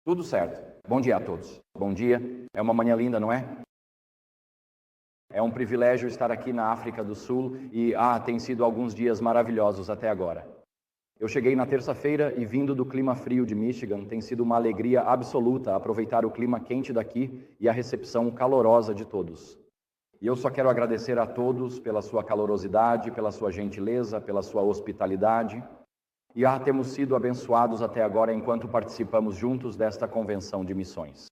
Tudo certo. Bom dia a todos. Bom dia. É uma manhã linda, não é? É um privilégio estar aqui na África do Sul e tem sido alguns dias maravilhosos até agora. Eu cheguei na terça-feira e vindo do clima frio de Michigan, tem sido uma alegria absoluta aproveitar o clima quente daqui e a recepção calorosa de todos. E eu só quero agradecer a todos pela sua calorosidade, pela sua gentileza, pela sua hospitalidade. E temos sido abençoados até agora enquanto participamos juntos desta convenção de missões.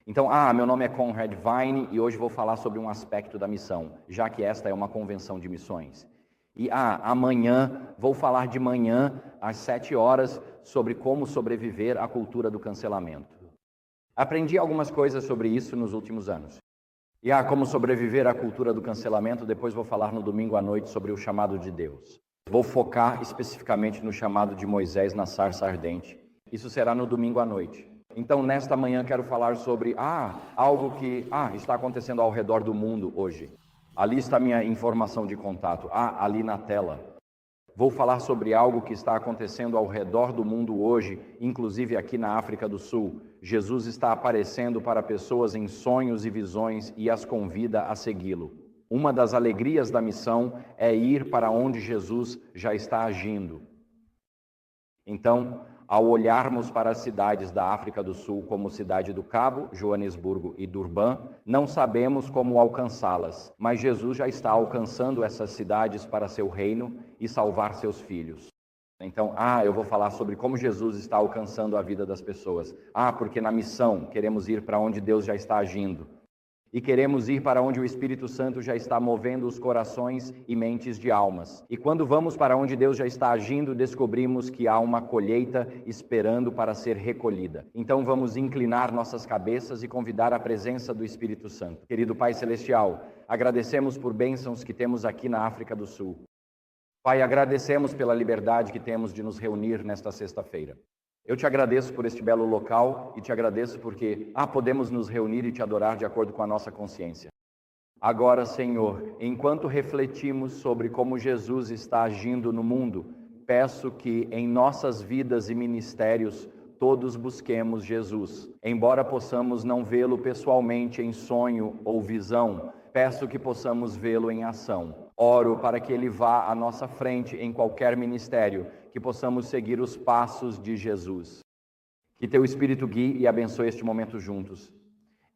Então, meu nome é Conrad Vine e hoje vou falar sobre um aspecto da missão, já que esta é uma convenção de missões. E amanhã, vou falar de manhã, às 7 horas, sobre como sobreviver à cultura do cancelamento. Aprendi algumas coisas sobre isso nos últimos anos. E como sobreviver à cultura do cancelamento, depois vou falar no domingo à noite sobre o chamado de Deus. Vou focar especificamente no chamado de Moisés na sarça ardente. Isso será no domingo à noite. Então, nesta manhã, quero falar sobre algo que está acontecendo ao redor do mundo hoje. Ali está a minha informação de contato, ali na tela. Vou falar sobre algo que está acontecendo ao redor do mundo hoje, inclusive aqui na África do Sul. Jesus está aparecendo para pessoas em sonhos e visões e as convida a segui-lo. Uma das alegrias da missão é ir para onde Jesus já está agindo. Então, ao olharmos para as cidades da África do Sul como Cidade do Cabo, Joanesburgo e Durban, não sabemos como alcançá-las, mas Jesus já está alcançando essas cidades para seu reino e salvar seus filhos. Então, eu vou falar sobre como Jesus está alcançando a vida das pessoas. Porque na missão queremos ir para onde Deus já está agindo. E queremos ir para onde o Espírito Santo já está movendo os corações e mentes de almas. E quando vamos para onde Deus já está agindo, descobrimos que há uma colheita esperando para ser recolhida. Então vamos inclinar nossas cabeças e convidar a presença do Espírito Santo. Querido Pai Celestial, agradecemos por bênçãos que temos aqui na África do Sul. Pai, agradecemos pela liberdade que temos de nos reunir nesta sexta-feira. Eu te agradeço por este belo local e te agradeço porque podemos nos reunir e te adorar de acordo com a nossa consciência. Agora, Senhor, enquanto refletimos sobre como Jesus está agindo no mundo, peço que em nossas vidas e ministérios todos busquemos Jesus. Embora possamos não vê-lo pessoalmente em sonho ou visão, peço que possamos vê-lo em ação. Oro para que Ele vá à nossa frente em qualquer ministério, que possamos seguir os passos de Jesus. Que Teu Espírito guie e abençoe este momento juntos.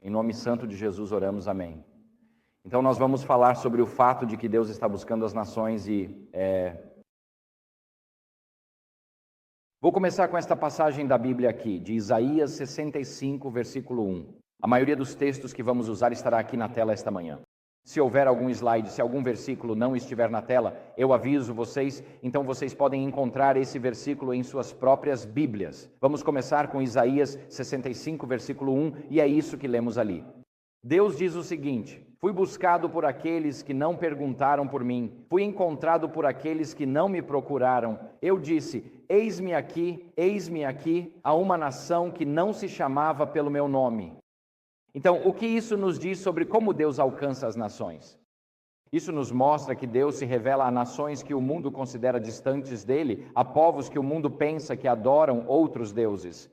Em nome santo de Jesus oramos, amém. Então nós vamos falar sobre o fato de que Deus está buscando as nações Vou começar com esta passagem da Bíblia aqui, de Isaías 65, versículo 1. A maioria dos textos que vamos usar estará aqui na tela esta manhã. Se houver algum slide, se algum versículo não estiver na tela, eu aviso vocês, então vocês podem encontrar esse versículo em suas próprias Bíblias. Vamos começar com Isaías 65, versículo 1, e é isso que lemos ali. Deus diz o seguinte: fui buscado por aqueles que não perguntaram por mim, fui encontrado por aqueles que não me procuraram. Eu disse, eis-me aqui, a uma nação que não se chamava pelo meu nome. Então, o que isso nos diz sobre como Deus alcança as nações? Isso nos mostra que Deus se revela a nações que o mundo considera distantes dele, a povos que o mundo pensa que adoram outros deuses.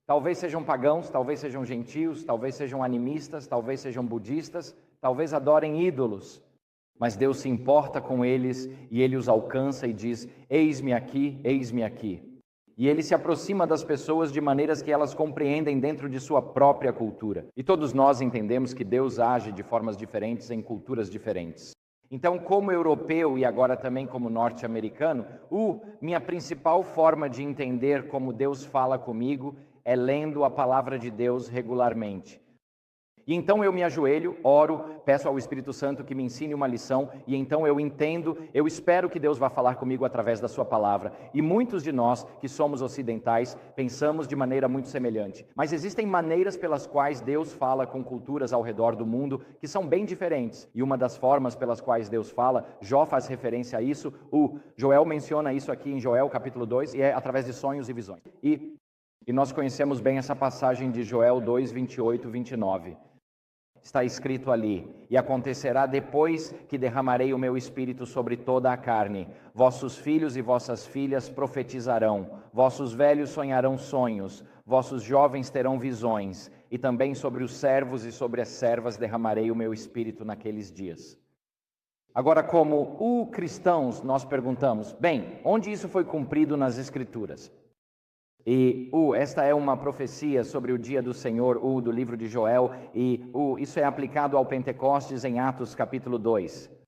Talvez sejam pagãos, talvez sejam gentios, talvez sejam animistas, talvez sejam budistas, talvez adorem ídolos. Mas Deus se importa com eles e Ele os alcança e diz, eis-me aqui, eis-me aqui. E Ele se aproxima das pessoas de maneiras que elas compreendem dentro de sua própria cultura. E todos nós entendemos que Deus age de formas diferentes em culturas diferentes. Então, como europeu e agora também como norte-americano, minha principal forma de entender como Deus fala comigo é lendo a palavra de Deus regularmente. E então eu me ajoelho, oro, peço ao Espírito Santo que me ensine uma lição, e então eu entendo, eu espero que Deus vá falar comigo através da sua palavra. E muitos de nós, que somos ocidentais, pensamos de maneira muito semelhante. Mas existem maneiras pelas quais Deus fala com culturas ao redor do mundo que são bem diferentes. E uma das formas pelas quais Deus fala, Jó faz referência a isso, o Joel menciona isso aqui em Joel capítulo 2, e é através de sonhos e visões. E nós conhecemos bem essa passagem de Joel 2, 28, 29. Está escrito ali: e acontecerá depois que derramarei o meu espírito sobre toda a carne. Vossos filhos e vossas filhas profetizarão, vossos velhos sonharão sonhos, vossos jovens terão visões, e também sobre os servos e sobre as servas derramarei o meu espírito naqueles dias. Agora, como cristãos, nós perguntamos, bem, onde isso foi cumprido nas Escrituras? E esta é uma profecia sobre o dia do Senhor, do livro de Joel, e isso é aplicado ao Pentecostes em Atos capítulo 2.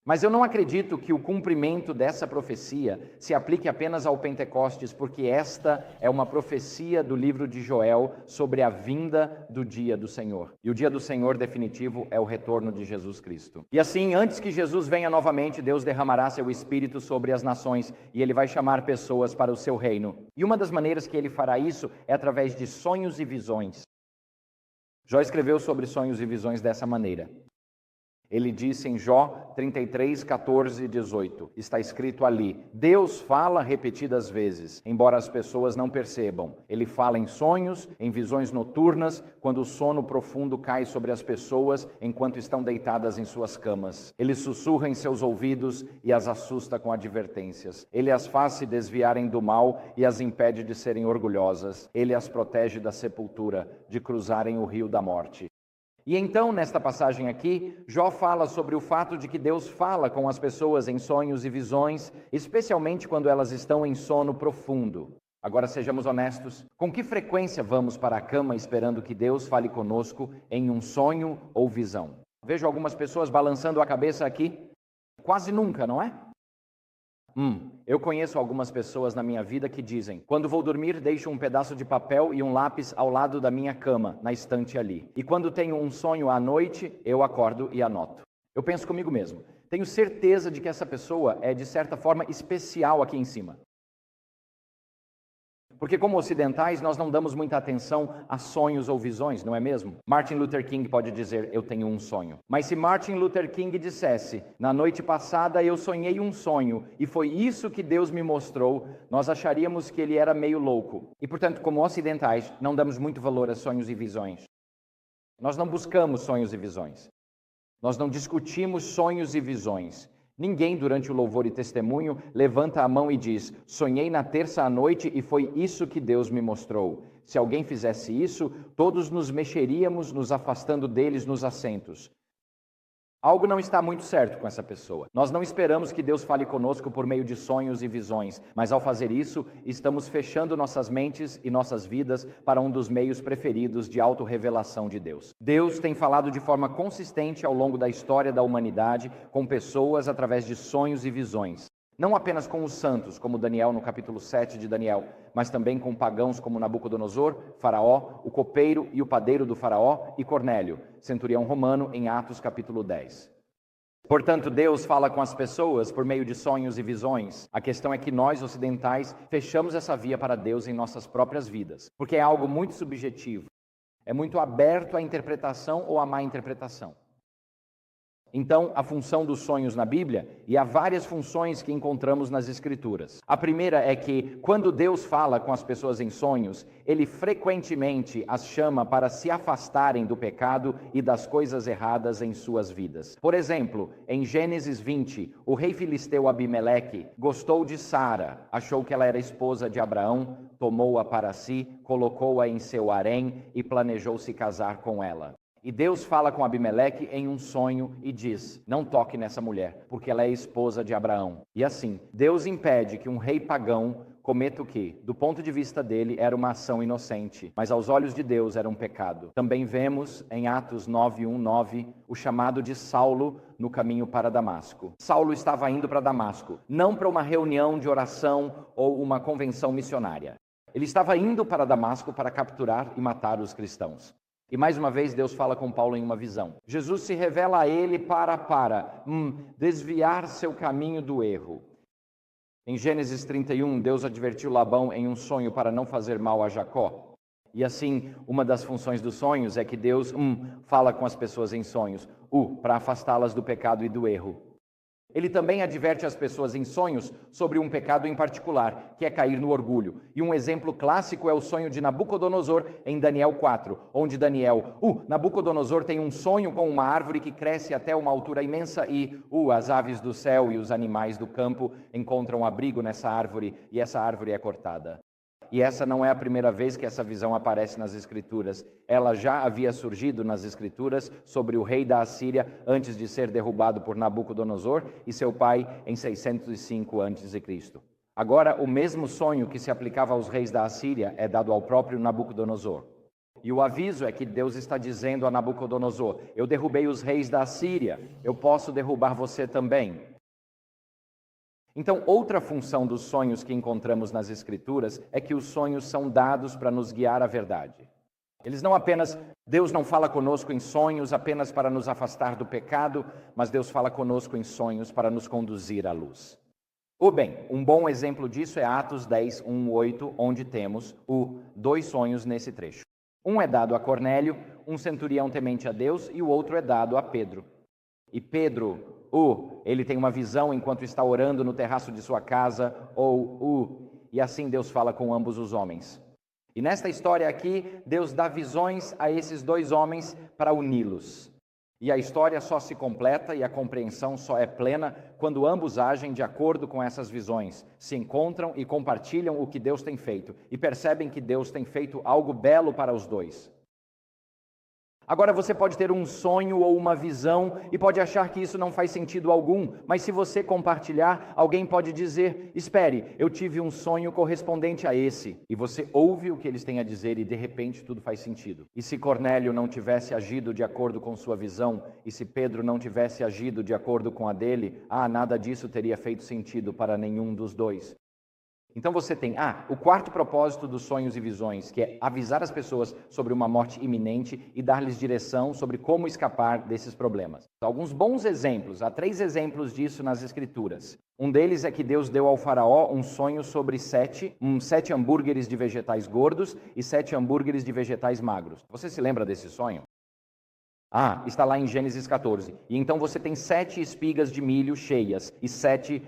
Mas eu não acredito que o cumprimento dessa profecia se aplique apenas ao Pentecostes, porque esta é uma profecia do livro de Joel sobre a vinda do dia do Senhor. E o dia do Senhor definitivo é o retorno de Jesus Cristo. E assim, antes que Jesus venha novamente, Deus derramará seu Espírito sobre as nações e Ele vai chamar pessoas para o seu reino. E uma das maneiras que Ele fará isso é através de sonhos e visões. Jó escreveu sobre sonhos e visões dessa maneira. Ele disse em Jó 33, 14 e 18, está escrito ali: Deus fala repetidas vezes, embora as pessoas não percebam. Ele fala em sonhos, em visões noturnas, quando o sono profundo cai sobre as pessoas enquanto estão deitadas em suas camas. Ele sussurra em seus ouvidos e as assusta com advertências. Ele as faz se desviarem do mal e as impede de serem orgulhosas. Ele as protege da sepultura, de cruzarem o rio da morte. E então, nesta passagem aqui, Jó fala sobre o fato de que Deus fala com as pessoas em sonhos e visões, especialmente quando elas estão em sono profundo. Agora, sejamos honestos, com que frequência vamos para a cama esperando que Deus fale conosco em um sonho ou visão? Vejo algumas pessoas balançando a cabeça aqui. Quase nunca, não é? Eu conheço algumas pessoas na minha vida que dizem: quando vou dormir, deixo um pedaço de papel e um lápis ao lado da minha cama, na estante ali. E quando tenho um sonho à noite, eu acordo e anoto. Eu penso comigo mesmo, tenho certeza de que essa pessoa é de certa forma especial aqui em cima. Porque como ocidentais, nós não damos muita atenção a sonhos ou visões, não é mesmo? Martin Luther King pode dizer, eu tenho um sonho. Mas se Martin Luther King dissesse, na noite passada eu sonhei um sonho, e foi isso que Deus me mostrou, nós acharíamos que ele era meio louco. E portanto, como ocidentais, não damos muito valor a sonhos e visões. Nós não buscamos sonhos e visões. Nós não discutimos sonhos e visões. Ninguém, durante o louvor e testemunho, levanta a mão e diz: sonhei na terça à noite e foi isso que Deus me mostrou. Se alguém fizesse isso, todos nos mexeríamos, nos afastando deles nos assentos. Algo não está muito certo com essa pessoa. Nós não esperamos que Deus fale conosco por meio de sonhos e visões, mas ao fazer isso, estamos fechando nossas mentes e nossas vidas para um dos meios preferidos de autorrevelação de Deus. Deus tem falado de forma consistente ao longo da história da humanidade com pessoas através de sonhos e visões. Não apenas com os santos, como Daniel no capítulo 7 de Daniel, mas também com pagãos como Nabucodonosor, Faraó, o copeiro e o padeiro do Faraó e Cornélio, centurião romano, em Atos capítulo 10. Portanto, Deus fala com as pessoas por meio de sonhos e visões. A questão é que nós, ocidentais, fechamos essa via para Deus em nossas próprias vidas, porque é algo muito subjetivo, é muito aberto à interpretação ou à má interpretação. Então, a função dos sonhos na Bíblia, e há várias funções que encontramos nas Escrituras. A primeira é que, quando Deus fala com as pessoas em sonhos, Ele frequentemente as chama para se afastarem do pecado e das coisas erradas em suas vidas. Por exemplo, em Gênesis 20, o rei filisteu Abimeleque gostou de Sara, achou que ela era esposa de Abraão, tomou-a para si, colocou-a em seu harém e planejou se casar com ela. E Deus fala com Abimeleque em um sonho e diz: não toque nessa mulher, porque ela é esposa de Abraão. E assim, Deus impede que um rei pagão cometa o que, do ponto de vista dele, era uma ação inocente, mas aos olhos de Deus era um pecado. Também vemos em Atos 9:1-9 o chamado de Saulo no caminho para Damasco. Saulo estava indo para Damasco, não para uma reunião de oração ou uma convenção missionária. Ele estava indo para Damasco para capturar e matar os cristãos. E mais uma vez Deus fala com Paulo em uma visão. Jesus se revela a ele para desviar seu caminho do erro. Em Gênesis 31, Deus advertiu Labão em um sonho para não fazer mal a Jacó. E assim, uma das funções dos sonhos é que Deus fala com as pessoas em sonhos, para afastá-las do pecado e do erro. Ele também adverte as pessoas em sonhos sobre um pecado em particular, que é cair no orgulho. E um exemplo clássico é o sonho de Nabucodonosor em Daniel 4, onde Nabucodonosor tem um sonho com uma árvore que cresce até uma altura imensa e as aves do céu e os animais do campo encontram abrigo nessa árvore e essa árvore é cortada. E essa não é a primeira vez que essa visão aparece nas Escrituras. Ela já havia surgido nas Escrituras sobre o rei da Assíria antes de ser derrubado por Nabucodonosor e seu pai em 605 a.C. Agora, o mesmo sonho que se aplicava aos reis da Assíria é dado ao próprio Nabucodonosor. E o aviso é que Deus está dizendo a Nabucodonosor: eu derrubei os reis da Assíria, eu posso derrubar você também. Então, outra função dos sonhos que encontramos nas Escrituras é que os sonhos são dados para nos guiar à verdade. Deus não fala conosco em sonhos apenas para nos afastar do pecado, mas Deus fala conosco em sonhos para nos conduzir à luz. Um bom exemplo disso é Atos 10, 1, 8, onde temos dois sonhos nesse trecho. Um é dado a Cornélio, um centurião temente a Deus, e o outro é dado a Pedro. E Pedro, ele tem uma visão enquanto está orando no terraço de sua casa, e assim Deus fala com ambos os homens. E nesta história aqui, Deus dá visões a esses dois homens para uni-los. E a história só se completa e a compreensão só é plena quando ambos agem de acordo com essas visões, se encontram e compartilham o que Deus tem feito, e percebem que Deus tem feito algo belo para os dois. Agora você pode ter um sonho ou uma visão e pode achar que isso não faz sentido algum, mas se você compartilhar, alguém pode dizer: espere, eu tive um sonho correspondente a esse. E você ouve o que eles têm a dizer e de repente tudo faz sentido. E se Cornélio não tivesse agido de acordo com sua visão, e se Pedro não tivesse agido de acordo com a dele, nada disso teria feito sentido para nenhum dos dois. Então você tem o quarto propósito dos sonhos e visões, que é avisar as pessoas sobre uma morte iminente e dar-lhes direção sobre como escapar desses problemas. Alguns bons exemplos, há 3 exemplos disso nas Escrituras. Um deles é que Deus deu ao faraó um sonho sobre 7 hambúrgueres de vegetais gordos e 7 hambúrgueres de vegetais magros. Você se lembra desse sonho? Está lá em Gênesis 14. E então você tem 7 espigas de milho cheias e 7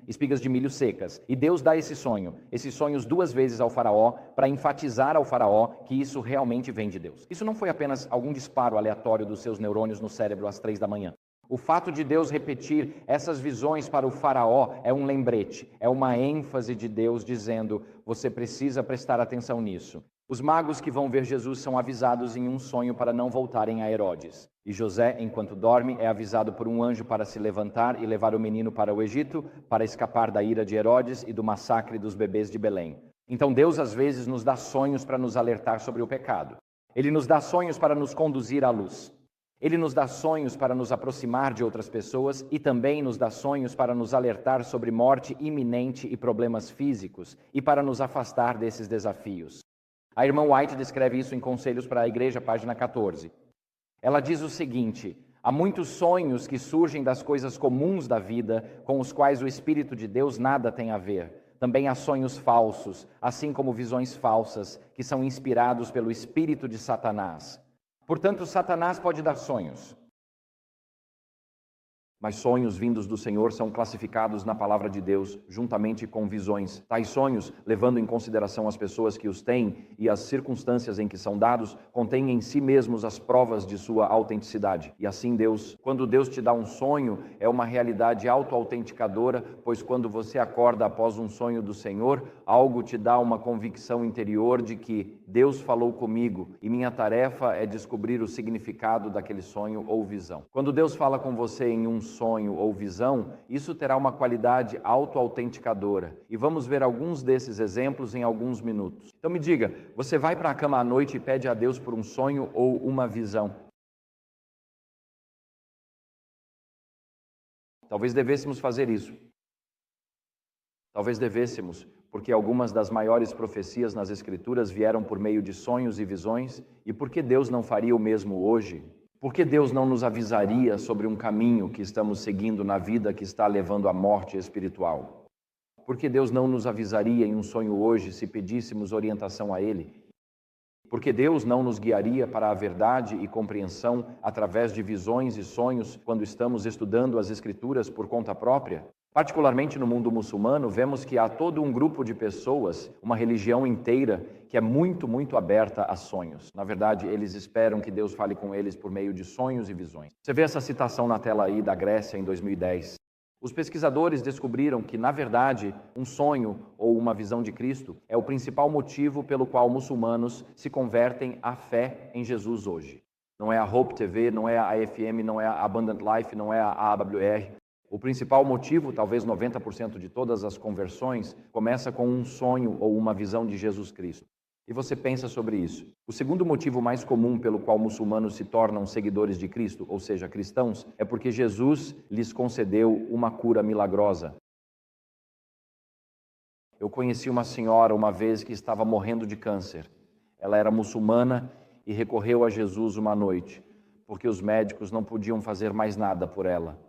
espigas de milho secas. E Deus dá esses sonhos 2 vezes ao faraó, para enfatizar ao faraó que isso realmente vem de Deus. Isso não foi apenas algum disparo aleatório dos seus neurônios no cérebro às 3 da manhã. O fato de Deus repetir essas visões para o faraó é um lembrete, é uma ênfase de Deus dizendo: você precisa prestar atenção nisso. Os magos que vão ver Jesus são avisados em um sonho para não voltarem a Herodes. E José, enquanto dorme, é avisado por um anjo para se levantar e levar o menino para o Egito, para escapar da ira de Herodes e do massacre dos bebês de Belém. Então Deus às vezes nos dá sonhos para nos alertar sobre o pecado. Ele nos dá sonhos para nos conduzir à luz. Ele nos dá sonhos para nos aproximar de outras pessoas e também nos dá sonhos para nos alertar sobre morte iminente e problemas físicos e para nos afastar desses desafios. A irmã White descreve isso em Conselhos para a Igreja, página 14. Ela diz o seguinte: há muitos sonhos que surgem das coisas comuns da vida, com os quais o Espírito de Deus nada tem a ver. Também há sonhos falsos, assim como visões falsas, que são inspirados pelo espírito de Satanás. Portanto, Satanás pode dar sonhos. Mas sonhos vindos do Senhor são classificados na palavra de Deus, juntamente com visões. Tais sonhos, levando em consideração as pessoas que os têm e as circunstâncias em que são dados, contêm em si mesmos as provas de sua autenticidade. E assim quando Deus te dá um sonho, é uma realidade auto-autenticadora, pois quando você acorda após um sonho do Senhor, algo te dá uma convicção interior de que Deus falou comigo e minha tarefa é descobrir o significado daquele sonho ou visão. Quando Deus fala com você em um sonho ou visão, isso terá uma qualidade auto-autenticadora. E vamos ver alguns desses exemplos em alguns minutos. Então me diga, você vai para a cama à noite e pede a Deus por um sonho ou uma visão? Talvez devêssemos fazer isso. Talvez devêssemos, porque algumas das maiores profecias nas Escrituras vieram por meio de sonhos e visões, e por que Deus não faria o mesmo hoje? Por que Deus não nos avisaria sobre um caminho que estamos seguindo na vida que está levando à morte espiritual? Por que Deus não nos avisaria em um sonho hoje se pedíssemos orientação a Ele? Porque Deus não nos guiaria para a verdade e compreensão através de visões e sonhos quando estamos estudando as Escrituras por conta própria? Particularmente no mundo muçulmano, vemos que há todo um grupo de pessoas, uma religião inteira, que é muito aberta a sonhos. Na verdade, eles esperam que Deus fale com eles por meio de sonhos e visões. Você vê essa citação na tela aí da Grécia em 2010. Os pesquisadores descobriram que, na verdade, um sonho ou uma visão de Cristo é o principal motivo pelo qual muçulmanos se convertem à fé em Jesus hoje. Não é a Hope TV, não é a AFM, não é a Abundant Life, não é a AWR. O principal motivo, talvez 90% de todas as conversões, começa com um sonho ou uma visão de Jesus Cristo. E você pensa sobre isso. O segundo motivo mais comum pelo qual muçulmanos se tornam seguidores de Cristo, ou seja, cristãos, é porque Jesus lhes concedeu uma cura milagrosa. Eu conheci uma senhora uma vez que estava morrendo de câncer. Ela era muçulmana e recorreu a Jesus uma noite, porque os médicos não podiam fazer mais nada por ela.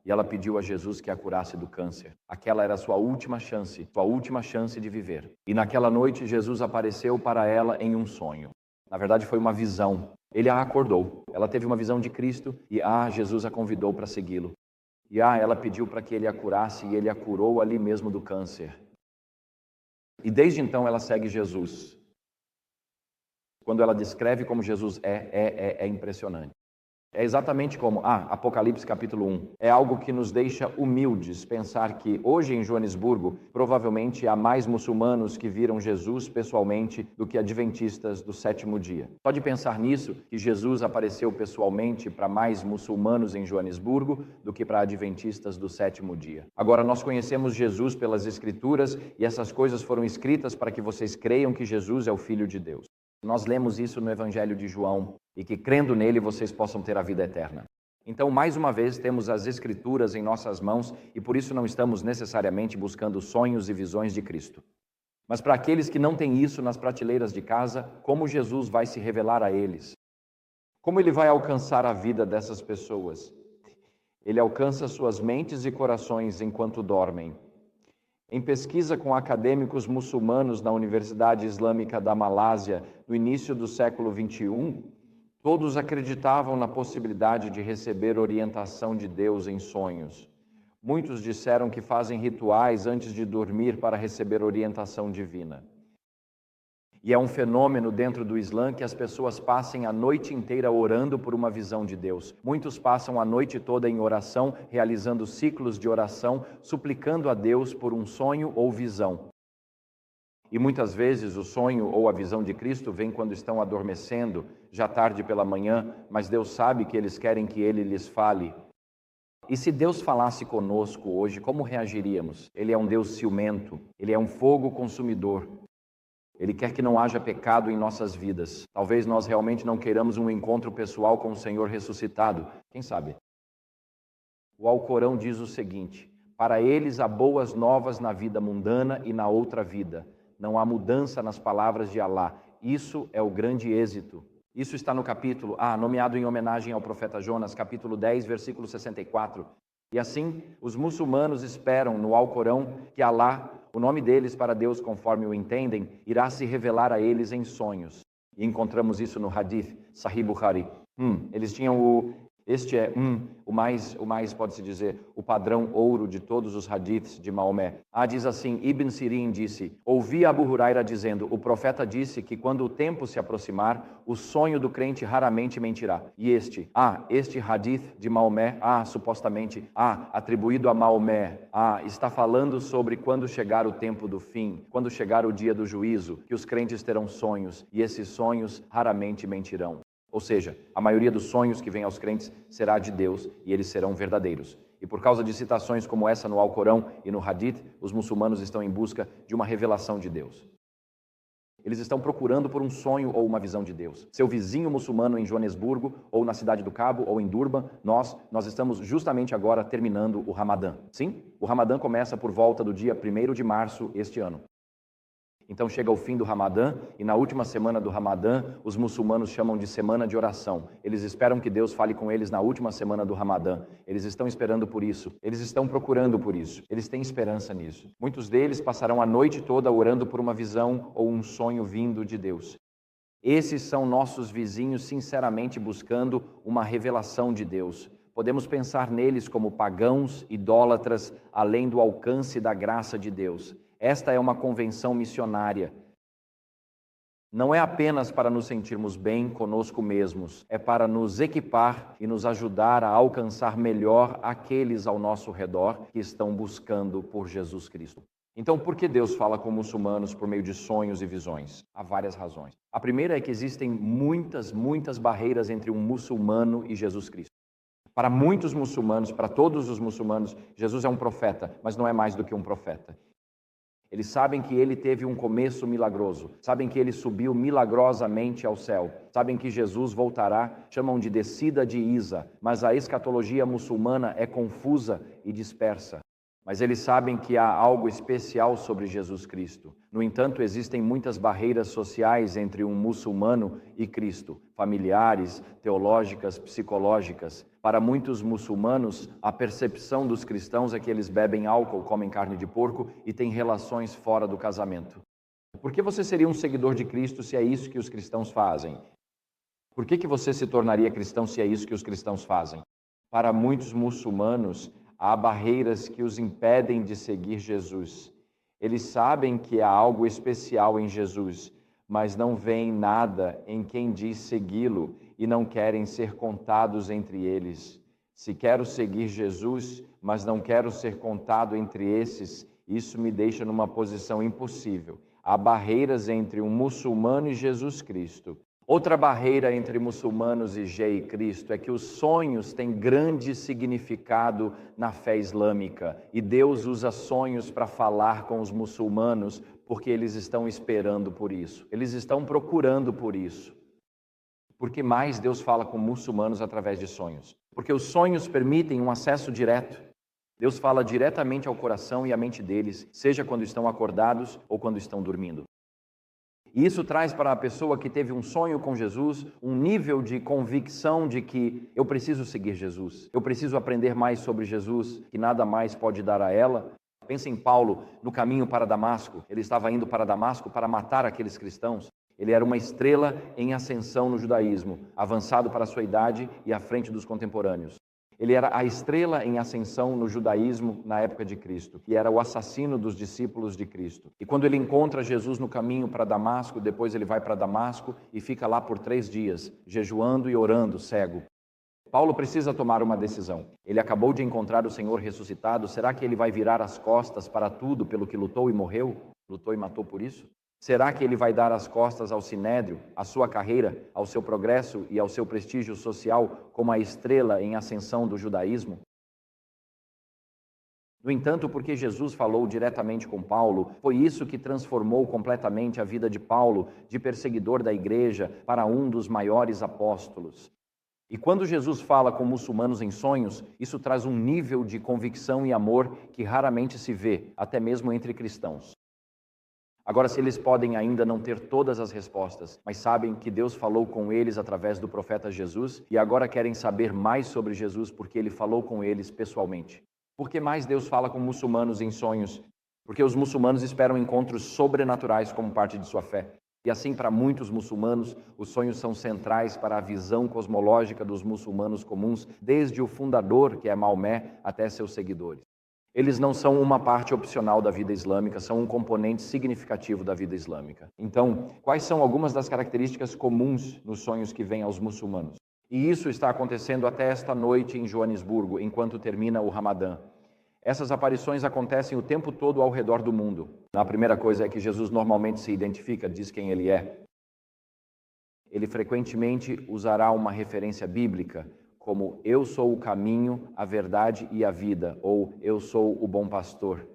E ela pediu a Jesus que a curasse do câncer. Aquela era a sua última chance de viver. E naquela noite Jesus apareceu para ela em um sonho. Na verdade foi uma visão. Ele a acordou. Ela teve uma visão de Cristo e Jesus a convidou para segui-lo. E ela pediu para que ele a curasse e ele a curou ali mesmo do câncer. E desde então ela segue Jesus. Quando ela descreve como Jesus é impressionante. É exatamente como Apocalipse capítulo 1. É algo que nos deixa humildes pensar que hoje em Joanesburgo provavelmente há mais muçulmanos que viram Jesus pessoalmente do que adventistas do sétimo dia. Só de pensar nisso, que Jesus apareceu pessoalmente para mais muçulmanos em Joanesburgo do que para adventistas do sétimo dia. Agora nós conhecemos Jesus pelas Escrituras e essas coisas foram escritas para que vocês creiam que Jesus é o Filho de Deus. Nós lemos isso no Evangelho de João e que crendo nele vocês possam ter a vida eterna. Então, mais uma vez, temos as Escrituras em nossas mãos e por isso não estamos necessariamente buscando sonhos e visões de Cristo. Mas para aqueles que não têm isso nas prateleiras de casa, como Jesus vai se revelar a eles? Como ele vai alcançar a vida dessas pessoas? Ele alcança suas mentes e corações enquanto dormem. Em pesquisa com acadêmicos muçulmanos na Universidade Islâmica da Malásia, no início do século XXI, todos acreditavam na possibilidade de receber orientação de Deus em sonhos. Muitos disseram que fazem rituais antes de dormir para receber orientação divina. E é um fenômeno dentro do Islã que as pessoas passem a noite inteira orando por uma visão de Deus. Muitos passam a noite toda em oração, realizando ciclos de oração, suplicando a Deus por um sonho ou visão. E muitas vezes o sonho ou a visão de Cristo vem quando estão adormecendo, já tarde pela manhã, mas Deus sabe que eles querem que Ele lhes fale. E se Deus falasse conosco hoje, como reagiríamos? Ele é um Deus ciumento, Ele é um fogo consumidor. Ele quer que não haja pecado em nossas vidas. Talvez nós realmente não queiramos um encontro pessoal com o Senhor ressuscitado. Quem sabe? O Alcorão diz o seguinte: para eles há boas novas na vida mundana e na outra vida. Não há mudança nas palavras de Alá. Isso é o grande êxito. Isso está no capítulo, nomeado em homenagem ao profeta Jonas, capítulo 10, versículo 64. E assim, os muçulmanos esperam no Alcorão que Alá, o nome deles para Deus conforme o entendem, irá se revelar a eles em sonhos. E encontramos isso no Hadith, Sahih Bukhari. Eles tinham o mais pode-se dizer, o padrão ouro de todos os hadiths de Maomé. Diz assim, Ibn Sirin disse, ouvi Abu Huraira dizendo, o profeta disse que quando o tempo se aproximar, o sonho do crente raramente mentirá. E este hadith de Maomé, supostamente, atribuído a Maomé, está falando sobre quando chegar o tempo do fim, quando chegar o dia do juízo, que os crentes terão sonhos, e esses sonhos raramente mentirão. Ou seja, a maioria dos sonhos que vem aos crentes será de Deus e eles serão verdadeiros. E por causa de citações como essa no Alcorão e no Hadith, os muçulmanos estão em busca de uma revelação de Deus. Eles estão procurando por um sonho ou uma visão de Deus. Seu vizinho muçulmano em Joanesburgo, ou na Cidade do Cabo, ou em Durban, nós estamos justamente agora terminando o Ramadã. Sim, o Ramadã começa por volta do dia 1º de março este ano. Então chega o fim do Ramadã e na última semana do Ramadã, os muçulmanos chamam de semana de oração. Eles esperam que Deus fale com eles na última semana do Ramadã. Eles estão esperando por isso. Eles estão procurando por isso. Eles têm esperança nisso. Muitos deles passarão a noite toda orando por uma visão ou um sonho vindo de Deus. Esses são nossos vizinhos sinceramente buscando uma revelação de Deus. Podemos pensar neles como pagãos, idólatras, além do alcance da graça de Deus. Esta é uma convenção missionária. Não é apenas para nos sentirmos bem conosco mesmos, é para nos equipar e nos ajudar a alcançar melhor aqueles ao nosso redor que estão buscando por Jesus Cristo. Então, por que Deus fala com muçulmanos por meio de sonhos e visões? Há várias razões. A primeira é que existem muitas barreiras entre um muçulmano e Jesus Cristo. Para muitos muçulmanos, para todos os muçulmanos, Jesus é um profeta, mas não é mais do que um profeta. Eles sabem que ele teve um começo milagroso, sabem que ele subiu milagrosamente ao céu, sabem que Jesus voltará, chamam de descida de Isa, mas a escatologia muçulmana é confusa e dispersa. Mas eles sabem que há algo especial sobre Jesus Cristo. No entanto, existem muitas barreiras sociais entre um muçulmano e Cristo, familiares, teológicas, psicológicas. Para muitos muçulmanos, a percepção dos cristãos é que eles bebem álcool, comem carne de porco e têm relações fora do casamento. Por que você seria um seguidor de Cristo se é isso que os cristãos fazem? Por que você se tornaria cristão se é isso que os cristãos fazem? Para muitos muçulmanos, há barreiras que os impedem de seguir Jesus. Eles sabem que há algo especial em Jesus, mas não veem nada em quem diz segui-lo e não querem ser contados entre eles. Se quero seguir Jesus, mas não quero ser contado entre esses, isso me deixa numa posição impossível. Há barreiras entre um muçulmano e Jesus Cristo. Outra barreira entre muçulmanos e Cristo é que os sonhos têm grande significado na fé islâmica e Deus usa sonhos para falar com os muçulmanos porque eles estão esperando por isso, eles estão procurando por isso. Por que mais Deus fala com muçulmanos através de sonhos? Porque os sonhos permitem um acesso direto. Deus fala diretamente ao coração e à mente deles, seja quando estão acordados ou quando estão dormindo. E isso traz para a pessoa que teve um sonho com Jesus um nível de convicção de que eu preciso seguir Jesus, eu preciso aprender mais sobre Jesus, que nada mais pode dar a ela. Pensa em Paulo no caminho para Damasco. Ele estava indo para Damasco para matar aqueles cristãos. Ele era uma estrela em ascensão no judaísmo, avançado para a sua idade e à frente dos contemporâneos. Ele era a estrela em ascensão no judaísmo na época de Cristo, e era o assassino dos discípulos de Cristo. E quando ele encontra Jesus no caminho para Damasco, depois ele vai para Damasco e fica lá por 3 dias, jejuando e orando, cego. Paulo precisa tomar uma decisão. Ele acabou de encontrar o Senhor ressuscitado, será que ele vai virar as costas para tudo pelo que lutou e morreu? Lutou e matou por isso? Será que ele vai dar as costas ao sinédrio, à sua carreira, ao seu progresso e ao seu prestígio social como a estrela em ascensão do judaísmo? No entanto, porque Jesus falou diretamente com Paulo, foi isso que transformou completamente a vida de Paulo, de perseguidor da igreja, para um dos maiores apóstolos. E quando Jesus fala com muçulmanos em sonhos, isso traz um nível de convicção e amor que raramente se vê, até mesmo entre cristãos. Agora, se eles podem ainda não ter todas as respostas, mas sabem que Deus falou com eles através do profeta Jesus e agora querem saber mais sobre Jesus porque ele falou com eles pessoalmente. Por que mais Deus fala com muçulmanos em sonhos? Porque os muçulmanos esperam encontros sobrenaturais como parte de sua fé. E assim, para muitos muçulmanos, os sonhos são centrais para a visão cosmológica dos muçulmanos comuns, desde o fundador, que é Maomé, até seus seguidores. Eles não são uma parte opcional da vida islâmica, são um componente significativo da vida islâmica. Então, quais são algumas das características comuns nos sonhos que vêm aos muçulmanos? E isso está acontecendo até esta noite em Joanesburgo, enquanto termina o Ramadã. Essas aparições acontecem o tempo todo ao redor do mundo. A primeira coisa é que Jesus normalmente se identifica, diz quem ele é. Ele frequentemente usará uma referência bíblica, como eu sou o caminho, a verdade e a vida, ou eu sou o bom pastor.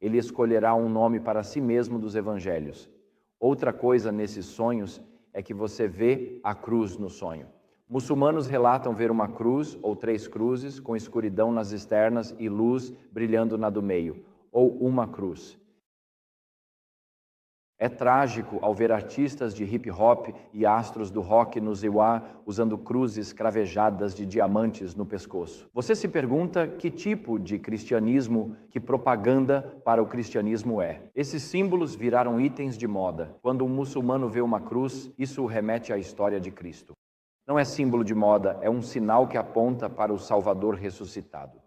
Ele escolherá um nome para si mesmo dos evangelhos. Outra coisa nesses sonhos é que você vê a cruz no sonho. Muçulmanos relatam ver uma cruz ou 3 cruzes com escuridão nas externas e luz brilhando na do meio, ou uma cruz. É trágico ao ver artistas de hip hop e astros do rock no Ziwá usando cruzes cravejadas de diamantes no pescoço. Você se pergunta que tipo de cristianismo, que propaganda para o cristianismo é? Esses símbolos viraram itens de moda. Quando um muçulmano vê uma cruz, isso o remete à história de Cristo. Não é símbolo de moda, é um sinal que aponta para o Salvador ressuscitado.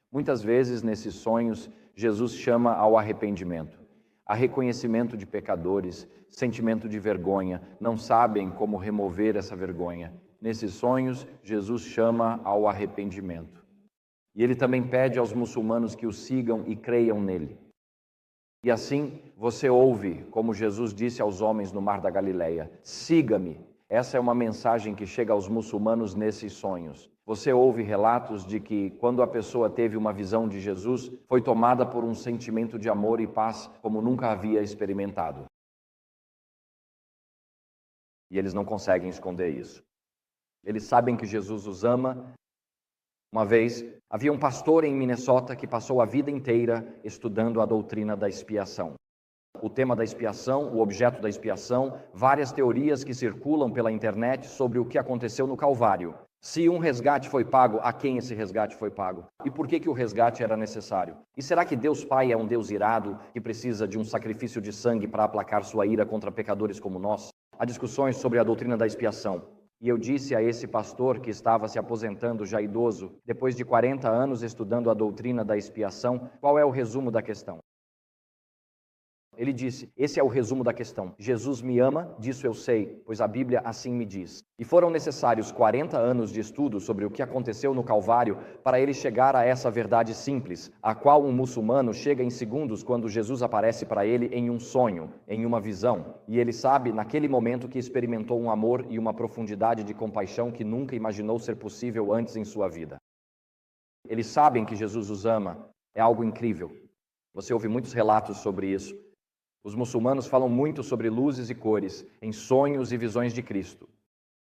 Muitas vezes, nesses sonhos, Jesus chama ao arrependimento, a reconhecimento de pecadores, sentimento de vergonha, não sabem como remover essa vergonha. Nesses sonhos, Jesus chama ao arrependimento. E ele também pede aos muçulmanos que o sigam e creiam nele. E assim, você ouve, como Jesus disse aos homens no Mar da Galileia, siga-me. Essa é uma mensagem que chega aos muçulmanos nesses sonhos. Você ouve relatos de que, quando a pessoa teve uma visão de Jesus, foi tomada por um sentimento de amor e paz como nunca havia experimentado. E eles não conseguem esconder isso. Eles sabem que Jesus os ama. Uma vez, havia um pastor em Minnesota que passou a vida inteira estudando a doutrina da expiação. O tema da expiação, o objeto da expiação, várias teorias que circulam pela internet sobre o que aconteceu no Calvário. Se um resgate foi pago, a quem esse resgate foi pago? E por que o resgate era necessário? E será que Deus Pai é um Deus irado que precisa de um sacrifício de sangue para aplacar sua ira contra pecadores como nós? Há discussões sobre a doutrina da expiação. E eu disse a esse pastor que estava se aposentando já idoso, depois de 40 anos estudando a doutrina da expiação, qual é o resumo da questão? Ele disse, esse é o resumo da questão. Jesus me ama, disso eu sei, pois a Bíblia assim me diz. E foram necessários 40 anos de estudo sobre o que aconteceu no Calvário para ele chegar a essa verdade simples, a qual um muçulmano chega em segundos quando Jesus aparece para ele em um sonho, em uma visão. E ele sabe, naquele momento, que experimentou um amor e uma profundidade de compaixão que nunca imaginou ser possível antes em sua vida. Eles sabem que Jesus os ama. É algo incrível. Você ouve muitos relatos sobre isso. Os muçulmanos falam muito sobre luzes e cores, em sonhos e visões de Cristo.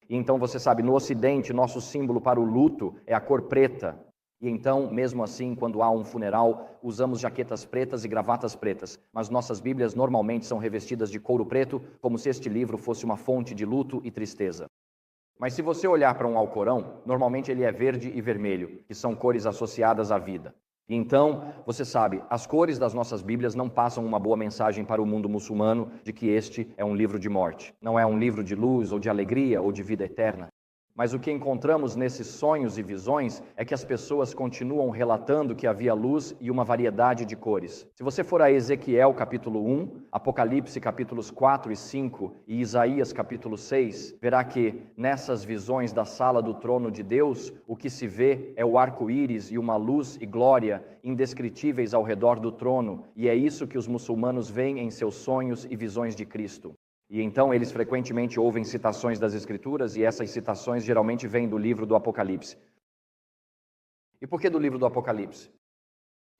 E então você sabe, no Ocidente, nosso símbolo para o luto é a cor preta. E então, mesmo assim, quando há um funeral, usamos jaquetas pretas e gravatas pretas. Mas nossas Bíblias normalmente são revestidas de couro preto, como se este livro fosse uma fonte de luto e tristeza. Mas se você olhar para um Alcorão, normalmente ele é verde e vermelho, que são cores associadas à vida. Então, você sabe, as cores das nossas Bíblias não passam uma boa mensagem para o mundo muçulmano de que este é um livro de morte. Não é um livro de luz, ou de alegria, ou de vida eterna. Mas o que encontramos nesses sonhos e visões é que as pessoas continuam relatando que havia luz e uma variedade de cores. Se você for a Ezequiel capítulo 1, Apocalipse capítulos 4 e 5 e Isaías capítulo 6, verá que nessas visões da sala do trono de Deus, o que se vê é o arco-íris e uma luz e glória indescritíveis ao redor do trono, e é isso que os muçulmanos veem em seus sonhos e visões de Cristo. E então eles frequentemente ouvem citações das Escrituras, e essas citações geralmente vêm do livro do Apocalipse. E por que do livro do Apocalipse?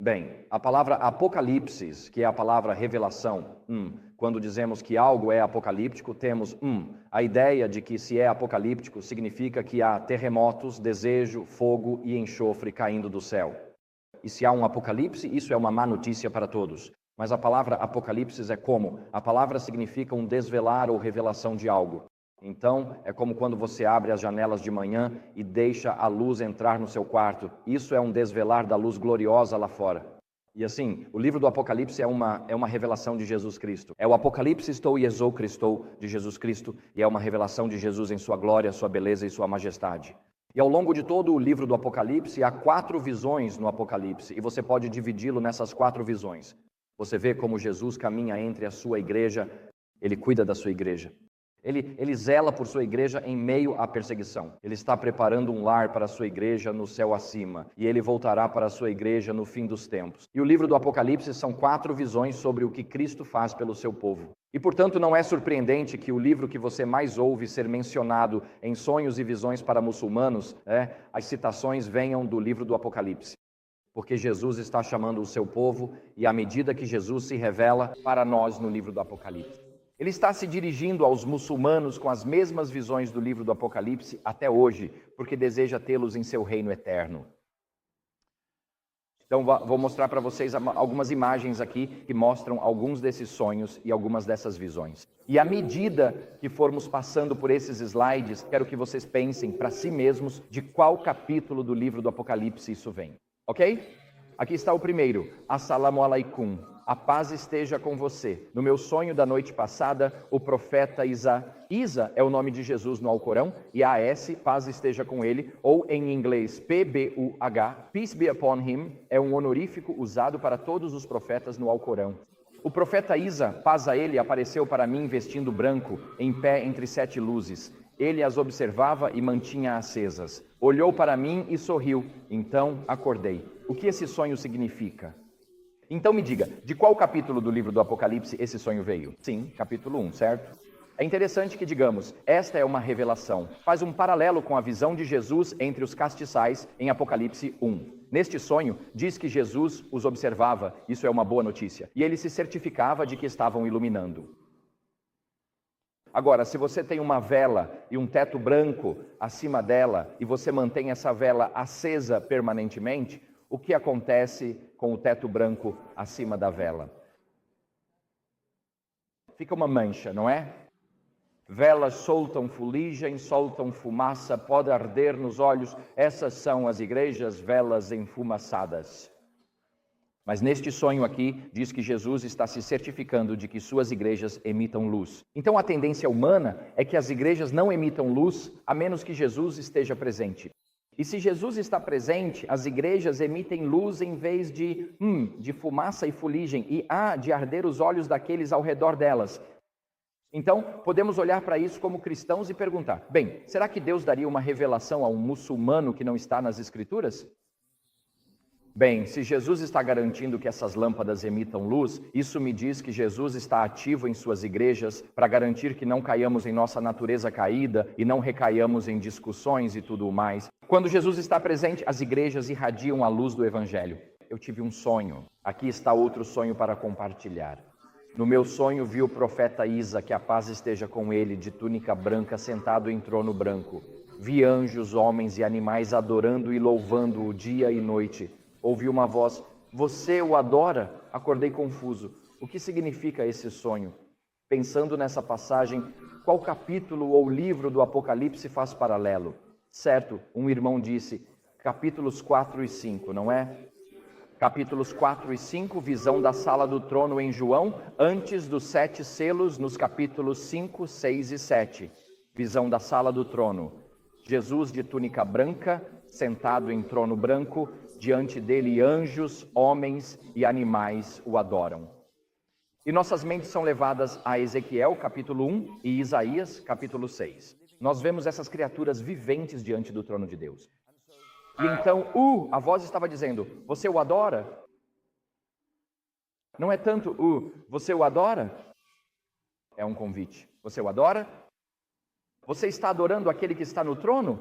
Bem, a palavra apocalipsis, que é a palavra revelação, quando dizemos que algo é apocalíptico, temos a ideia de que se é apocalíptico significa que há terremotos, desejo, fogo e enxofre caindo do céu. E se há um apocalipse, isso é uma má notícia para todos. Mas a palavra apocalipse é como? A palavra significa um desvelar ou revelação de algo. Então, é como quando você abre as janelas de manhã e deixa a luz entrar no seu quarto. Isso é um desvelar da luz gloriosa lá fora. E assim, o livro do Apocalipse é uma revelação de Jesus Cristo. É o Apocalipse estou e exou Cristo de Jesus Cristo, e é uma revelação de Jesus em sua glória, sua beleza e sua majestade. E ao longo de todo o livro do Apocalipse, há 4 visões no Apocalipse, e você pode dividi-lo nessas 4 visões. Você vê como Jesus caminha entre a sua igreja, ele cuida da sua igreja. Ele zela por sua igreja em meio à perseguição. Ele está preparando um lar para a sua igreja no céu acima. E ele voltará para a sua igreja no fim dos tempos. E o livro do Apocalipse são 4 visões sobre o que Cristo faz pelo seu povo. E, portanto, não é surpreendente que o livro que você mais ouve ser mencionado em sonhos e visões para muçulmanos, as citações venham do livro do Apocalipse. Porque Jesus está chamando o seu povo, e à medida que Jesus se revela para nós no livro do Apocalipse, ele está se dirigindo aos muçulmanos com as mesmas visões do livro do Apocalipse até hoje, porque deseja tê-los em seu reino eterno. Então vou mostrar para vocês algumas imagens aqui que mostram alguns desses sonhos e algumas dessas visões. E à medida que formos passando por esses slides, quero que vocês pensem para si mesmos de qual capítulo do livro do Apocalipse isso vem. Ok? Aqui está o primeiro. Assalamu alaikum. A paz esteja com você. No meu sonho da noite passada, o profeta Isa é o nome de Jesus no Alcorão, e AS, paz esteja com ele, ou em inglês PBUH, peace be upon him, é um honorífico usado para todos os profetas no Alcorão. O profeta Isa, paz a ele, apareceu para mim vestindo branco, em pé entre 7 luzes. Ele as observava e mantinha acesas. Olhou para mim e sorriu. Então acordei. O que esse sonho significa? Então me diga, de qual capítulo do livro do Apocalipse esse sonho veio? Sim, capítulo 1, certo? É interessante que digamos, esta é uma revelação. Faz um paralelo com a visão de Jesus entre os castiçais em Apocalipse 1. Neste sonho, diz que Jesus os observava, isso é uma boa notícia, e ele se certificava de que estavam iluminando. Agora, se você tem uma vela e um teto branco acima dela, e você mantém essa vela acesa permanentemente, o que acontece com o teto branco acima da vela? Fica uma mancha, não é? Velas soltam fuligem, soltam fumaça, pode arder nos olhos. Essas são as igrejas, velas enfumaçadas. Mas neste sonho aqui, diz que Jesus está se certificando de que suas igrejas emitam luz. Então a tendência humana é que as igrejas não emitam luz, a menos que Jesus esteja presente. E se Jesus está presente, as igrejas emitem luz em vez de fumaça e fuligem, e de arder os olhos daqueles ao redor delas. Então, podemos olhar para isso como cristãos e perguntar, bem, será que Deus daria uma revelação a um muçulmano que não está nas Escrituras? Bem, se Jesus está garantindo que essas lâmpadas emitam luz, isso me diz que Jesus está ativo em suas igrejas para garantir que não caiamos em nossa natureza caída e não recaiamos em discussões e tudo mais. Quando Jesus está presente, as igrejas irradiam a luz do Evangelho. Eu tive um sonho. Aqui está outro sonho para compartilhar. No meu sonho vi o profeta Isa, que a paz esteja com ele, de túnica branca, sentado em trono branco. Vi anjos, homens e animais adorando e louvando-o dia e noite. Ouvi uma voz, você o adora? Acordei confuso. O que significa esse sonho? Pensando nessa passagem, qual capítulo ou livro do Apocalipse faz paralelo? Certo, um irmão disse, capítulos 4 e 5, não é? Capítulos 4 e 5, visão da sala do trono em João, antes dos 7 selos nos capítulos 5, 6 e 7. Visão da sala do trono. Jesus de túnica branca, sentado em trono branco, diante dele anjos, homens e animais o adoram. E nossas mentes são levadas a Ezequiel, capítulo 1, e Isaías, capítulo 6. Nós vemos essas criaturas viventes diante do trono de Deus. E então, a voz estava dizendo, você o adora? Não é tanto você o adora? É um convite. Você o adora? Você está adorando aquele que está no trono?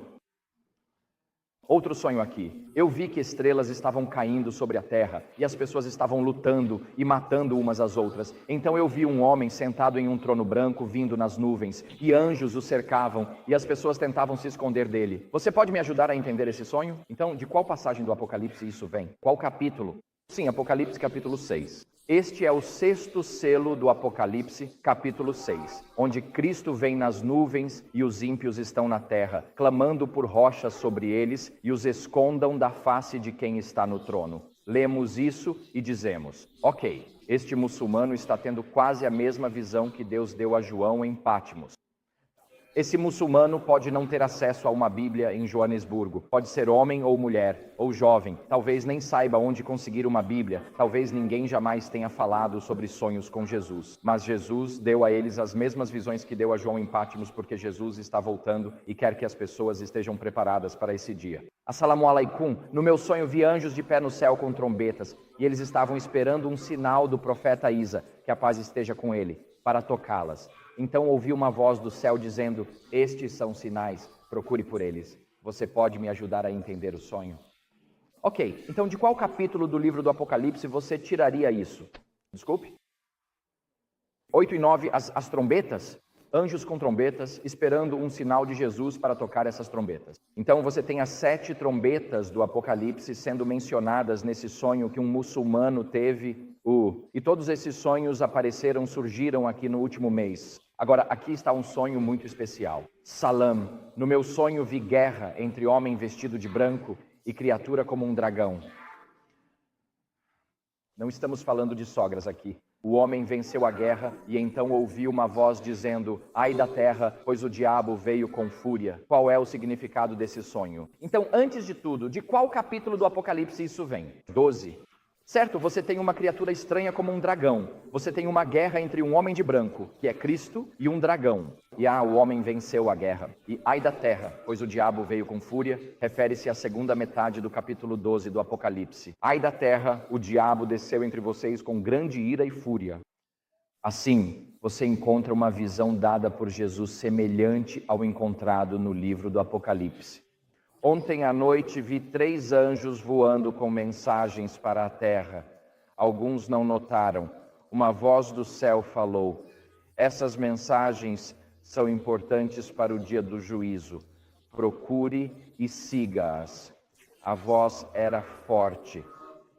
Outro sonho aqui. Eu vi que estrelas estavam caindo sobre a terra e as pessoas estavam lutando e matando umas às outras. Então eu vi um homem sentado em um trono branco vindo nas nuvens e anjos o cercavam e as pessoas tentavam se esconder dele. Você pode me ajudar a entender esse sonho? Então, de qual passagem do Apocalipse isso vem? Qual capítulo? Sim, Apocalipse capítulo 6. Este é o 6º selo do Apocalipse, capítulo 6, onde Cristo vem nas nuvens e os ímpios estão na terra, clamando por rochas sobre eles e os escondam da face de quem está no trono. Lemos isso e dizemos, ok, este muçulmano está tendo quase a mesma visão que Deus deu a João em Patmos. Esse muçulmano pode não ter acesso a uma Bíblia em Joanesburgo. Pode ser homem ou mulher, ou jovem. Talvez nem saiba onde conseguir uma Bíblia. Talvez ninguém jamais tenha falado sobre sonhos com Jesus. Mas Jesus deu a eles as mesmas visões que deu a João em Patmos, porque Jesus está voltando e quer que as pessoas estejam preparadas para esse dia. Assalamu alaikum. No meu sonho vi anjos de pé no céu com trombetas. E eles estavam esperando um sinal do profeta Isa, que a paz esteja com ele, para tocá-las. Então ouvi uma voz do céu dizendo, estes são sinais, procure por eles. Você pode me ajudar a entender o sonho? Ok, então de qual capítulo do livro do Apocalipse você tiraria isso? Desculpe? 8 e 9, as trombetas? anjos com trombetas, esperando um sinal de Jesus para tocar essas trombetas. Então você tem as 7 trombetas do Apocalipse sendo mencionadas nesse sonho que um muçulmano teve. E todos esses sonhos surgiram aqui no último mês. Agora, aqui está um sonho muito especial. Salam, no meu sonho vi guerra entre homem vestido de branco e criatura como um dragão. Não estamos falando de sogras aqui. O homem venceu a guerra e então ouviu uma voz dizendo: ai da terra, pois o diabo veio com fúria. Qual é o significado desse sonho? Então, antes de tudo, de qual capítulo do Apocalipse isso vem? 12. Certo, você tem uma criatura estranha como um dragão. Você tem uma guerra entre um homem de branco, que é Cristo, e um dragão. E o homem venceu a guerra. E ai da terra, pois o diabo veio com fúria, refere-se à segunda metade do capítulo 12 do Apocalipse. Ai da terra, o diabo desceu entre vocês com grande ira e fúria. Assim, você encontra uma visão dada por Jesus semelhante ao encontrado no livro do Apocalipse. Ontem à noite vi 3 anjos voando com mensagens para a terra. Alguns não notaram. Uma voz do céu falou: essas mensagens são importantes para o dia do juízo. Procure e siga-as. A voz era forte.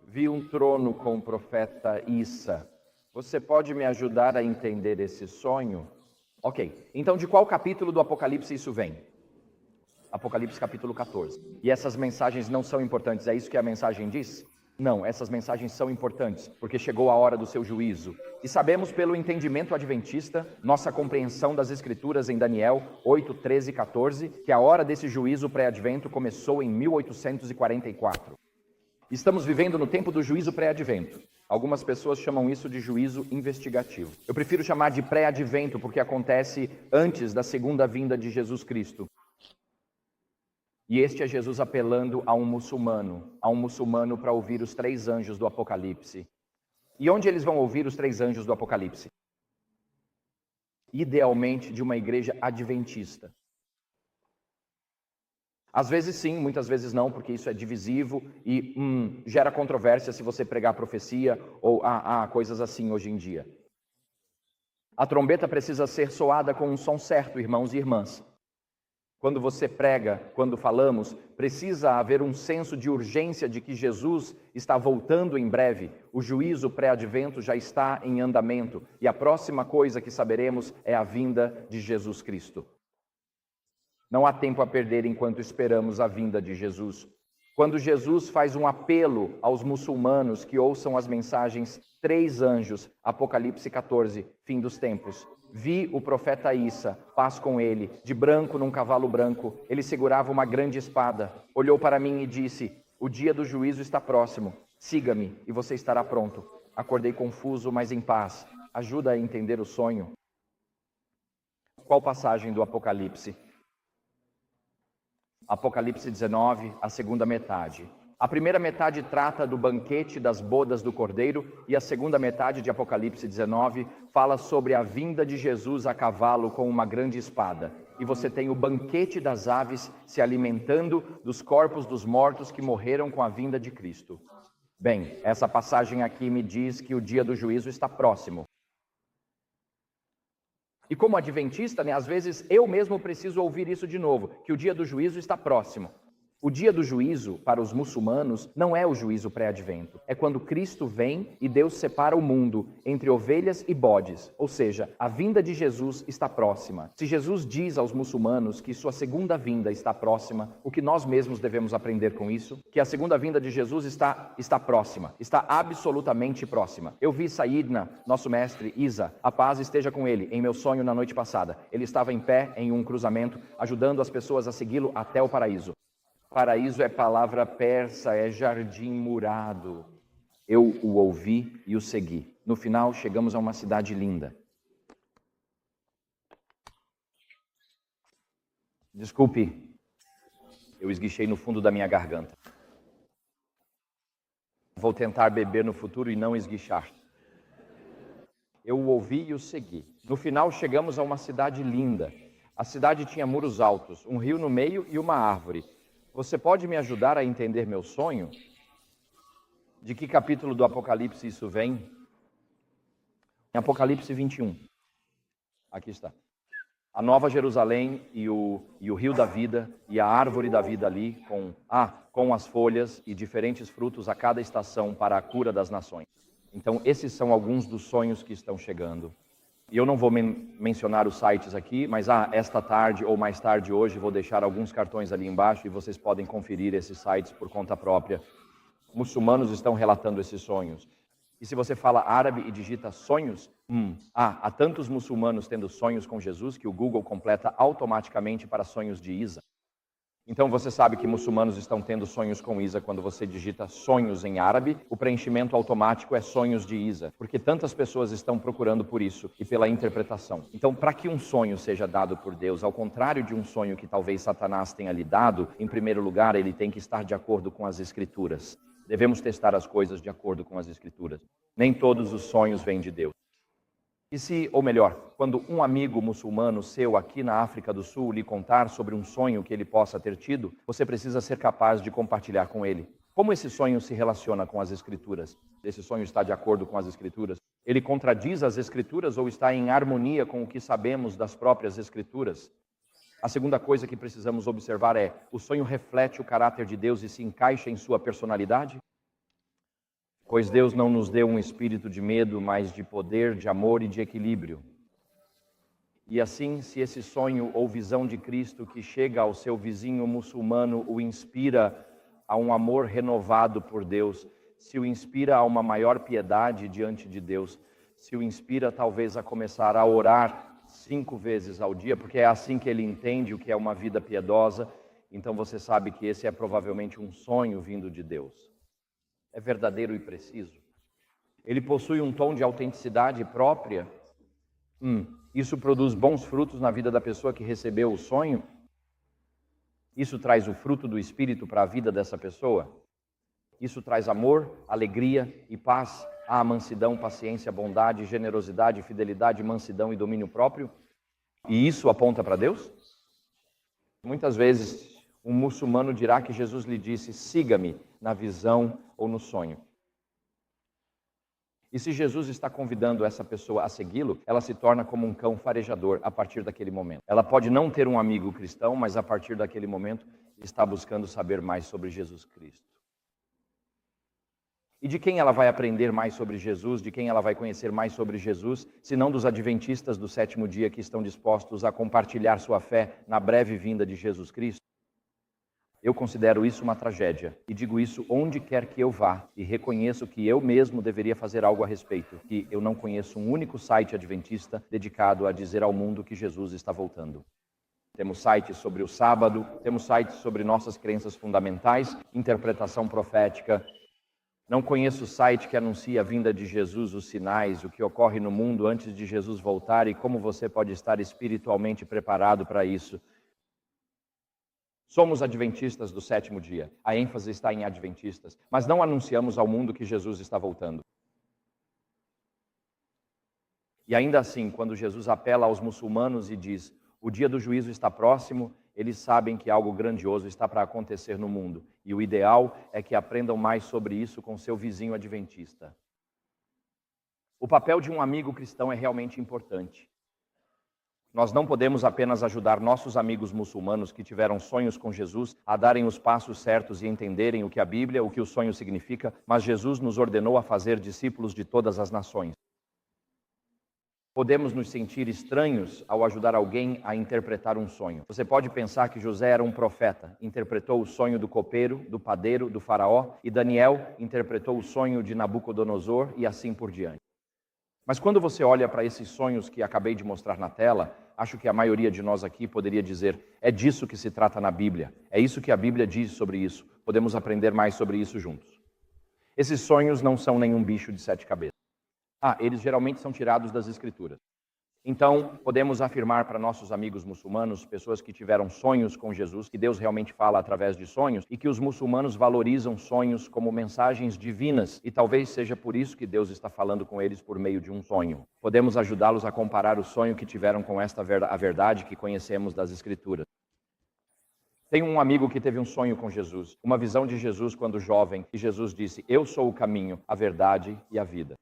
Vi um trono com o profeta Issa. Você pode me ajudar a entender esse sonho? Ok, então de qual capítulo do Apocalipse isso vem? Apocalipse capítulo 14. E essas mensagens não são importantes, é isso que a mensagem diz? Não, essas mensagens são importantes, porque chegou a hora do seu juízo. E sabemos pelo entendimento adventista, nossa compreensão das Escrituras em Daniel 8, 13 e 14, que a hora desse juízo pré-advento começou em 1844. Estamos vivendo no tempo do juízo pré-advento. Algumas pessoas chamam isso de juízo investigativo. Eu prefiro chamar de pré-advento, porque acontece antes da segunda vinda de Jesus Cristo. E este é Jesus apelando a um muçulmano para ouvir os 3 anjos do Apocalipse. E onde eles vão ouvir os 3 anjos do Apocalipse? Idealmente de uma igreja adventista. Às vezes sim, muitas vezes não, porque isso é divisivo e gera controvérsia se você pregar profecia ou coisas assim hoje em dia. A trombeta precisa ser soada com um som certo, irmãos e irmãs. Quando você prega, quando falamos, precisa haver um senso de urgência de que Jesus está voltando em breve. O juízo pré-advento já está em andamento e a próxima coisa que saberemos é a vinda de Jesus Cristo. Não há tempo a perder enquanto esperamos a vinda de Jesus. Quando Jesus faz um apelo aos muçulmanos que ouçam as mensagens 3 anjos, Apocalipse 14, fim dos tempos. Vi o profeta Issa, paz com ele, de branco num cavalo branco. Ele segurava uma grande espada. Olhou para mim e disse: o dia do juízo está próximo. Siga-me e você estará pronto. Acordei confuso, mas em paz. Ajuda a entender o sonho. Qual passagem do Apocalipse? Apocalipse 19, a segunda metade. A primeira metade trata do banquete das bodas do Cordeiro e a segunda metade de Apocalipse 19 fala sobre a vinda de Jesus a cavalo com uma grande espada. E você tem o banquete das aves se alimentando dos corpos dos mortos que morreram com a vinda de Cristo. Bem, essa passagem aqui me diz que o dia do juízo está próximo. E como adventista, às vezes eu mesmo preciso ouvir isso de novo, que o dia do juízo está próximo. O dia do juízo, para os muçulmanos, não é o juízo pré-advento. É quando Cristo vem e Deus separa o mundo entre ovelhas e bodes. Ou seja, a vinda de Jesus está próxima. Se Jesus diz aos muçulmanos que sua segunda vinda está próxima, o que nós mesmos devemos aprender com isso? Que a segunda vinda de Jesus está próxima, está absolutamente próxima. Eu vi Saidna, nosso mestre Isa, a paz esteja com ele, em meu sonho na noite passada. Ele estava em pé em um cruzamento, ajudando as pessoas a segui-lo até o paraíso. Paraíso é palavra persa, é jardim murado. Eu o ouvi e o segui. No final, chegamos a uma cidade linda. Desculpe, eu esguichei no fundo da minha garganta. Vou tentar beber no futuro e não esguichar. Eu o ouvi e o segui. No final, chegamos a uma cidade linda. A cidade tinha muros altos, um rio no meio e uma árvore. Você pode me ajudar a entender meu sonho? De que capítulo do Apocalipse isso vem? Em Apocalipse 21. Aqui está. A Nova Jerusalém e o Rio da Vida e a Árvore da Vida ali, com as folhas e diferentes frutos a cada estação para a cura das nações. Então, esses são alguns dos sonhos que estão chegando. E eu não vou mencionar os sites aqui, mas esta tarde ou mais tarde hoje vou deixar alguns cartões ali embaixo e vocês podem conferir esses sites por conta própria. Muçulmanos estão relatando esses sonhos. E se você fala árabe e digita sonhos, há tantos muçulmanos tendo sonhos com Jesus que o Google completa automaticamente para sonhos de Isa. Então você sabe que muçulmanos estão tendo sonhos com Isa quando você digita sonhos em árabe, o preenchimento automático é sonhos de Isa, porque tantas pessoas estão procurando por isso e pela interpretação. Então, para que um sonho seja dado por Deus, ao contrário de um sonho que talvez Satanás tenha lhe dado, em primeiro lugar, ele tem que estar de acordo com as Escrituras. Devemos testar as coisas de acordo com as Escrituras. Nem todos os sonhos vêm de Deus. E se, ou melhor, quando um amigo muçulmano seu aqui na África do Sul lhe contar sobre um sonho que ele possa ter tido, você precisa ser capaz de compartilhar com ele. Como esse sonho se relaciona com as Escrituras? Esse sonho está de acordo com as Escrituras? Ele contradiz as Escrituras ou está em harmonia com o que sabemos das próprias Escrituras? A segunda coisa que precisamos observar é: o sonho reflete o caráter de Deus e se encaixa em sua personalidade? Pois Deus não nos deu um espírito de medo, mas de poder, de amor e de equilíbrio. E assim, se esse sonho ou visão de Cristo que chega ao seu vizinho muçulmano o inspira a um amor renovado por Deus, se o inspira a uma maior piedade diante de Deus, se o inspira talvez a começar a orar 5 vezes ao dia, porque é assim que ele entende o que é uma vida piedosa, então você sabe que esse é provavelmente um sonho vindo de Deus. É verdadeiro e preciso. Ele possui um tom de autenticidade própria. Isso produz bons frutos na vida da pessoa que recebeu o sonho. Isso traz o fruto do Espírito para a vida dessa pessoa. Isso traz amor, alegria e paz. Há mansidão, paciência, bondade, generosidade, fidelidade, mansidão e domínio próprio. E isso aponta para Deus? Muitas vezes um muçulmano dirá que Jesus lhe disse: siga-me, na visão ou no sonho. E se Jesus está convidando essa pessoa a segui-lo, ela se torna como um cão farejador a partir daquele momento. Ela pode não ter um amigo cristão, mas a partir daquele momento está buscando saber mais sobre Jesus Cristo. E de quem ela vai aprender mais sobre Jesus, de quem ela vai conhecer mais sobre Jesus, se não dos adventistas do 7º dia que estão dispostos a compartilhar sua fé na breve vinda de Jesus Cristo? Eu considero isso uma tragédia e digo isso onde quer que eu vá e reconheço que eu mesmo deveria fazer algo a respeito, que eu não conheço um único site adventista dedicado a dizer ao mundo que Jesus está voltando. Temos sites sobre o sábado, temos sites sobre nossas crenças fundamentais, interpretação profética. Não conheço o site que anuncia a vinda de Jesus, os sinais, o que ocorre no mundo antes de Jesus voltar e como você pode estar espiritualmente preparado para isso. Somos adventistas do 7º dia, a ênfase está em adventistas, mas não anunciamos ao mundo que Jesus está voltando. E ainda assim, quando Jesus apela aos muçulmanos e diz: o dia do juízo está próximo, eles sabem que algo grandioso está para acontecer no mundo. E o ideal é que aprendam mais sobre isso com seu vizinho adventista. O papel de um amigo cristão é realmente importante. Nós não podemos apenas ajudar nossos amigos muçulmanos que tiveram sonhos com Jesus a darem os passos certos e entenderem o que a Bíblia, o que o sonho significa, mas Jesus nos ordenou a fazer discípulos de todas as nações. Podemos nos sentir estranhos ao ajudar alguém a interpretar um sonho. Você pode pensar que José era um profeta, interpretou o sonho do copeiro, do padeiro, do faraó, e Daniel interpretou o sonho de Nabucodonosor e assim por diante. Mas quando você olha para esses sonhos que acabei de mostrar na tela, acho que a maioria de nós aqui poderia dizer: é disso que se trata na Bíblia, é isso que a Bíblia diz sobre isso, podemos aprender mais sobre isso juntos. Esses sonhos não são nenhum bicho de 7 cabeças. Eles geralmente são tirados das Escrituras. Então, podemos afirmar para nossos amigos muçulmanos, pessoas que tiveram sonhos com Jesus, que Deus realmente fala através de sonhos, e que os muçulmanos valorizam sonhos como mensagens divinas, e talvez seja por isso que Deus está falando com eles por meio de um sonho. Podemos ajudá-los a comparar o sonho que tiveram com a verdade que conhecemos das Escrituras. Tenho um amigo que teve um sonho com Jesus, uma visão de Jesus quando jovem, e Jesus disse: eu sou o caminho, a verdade e a vida.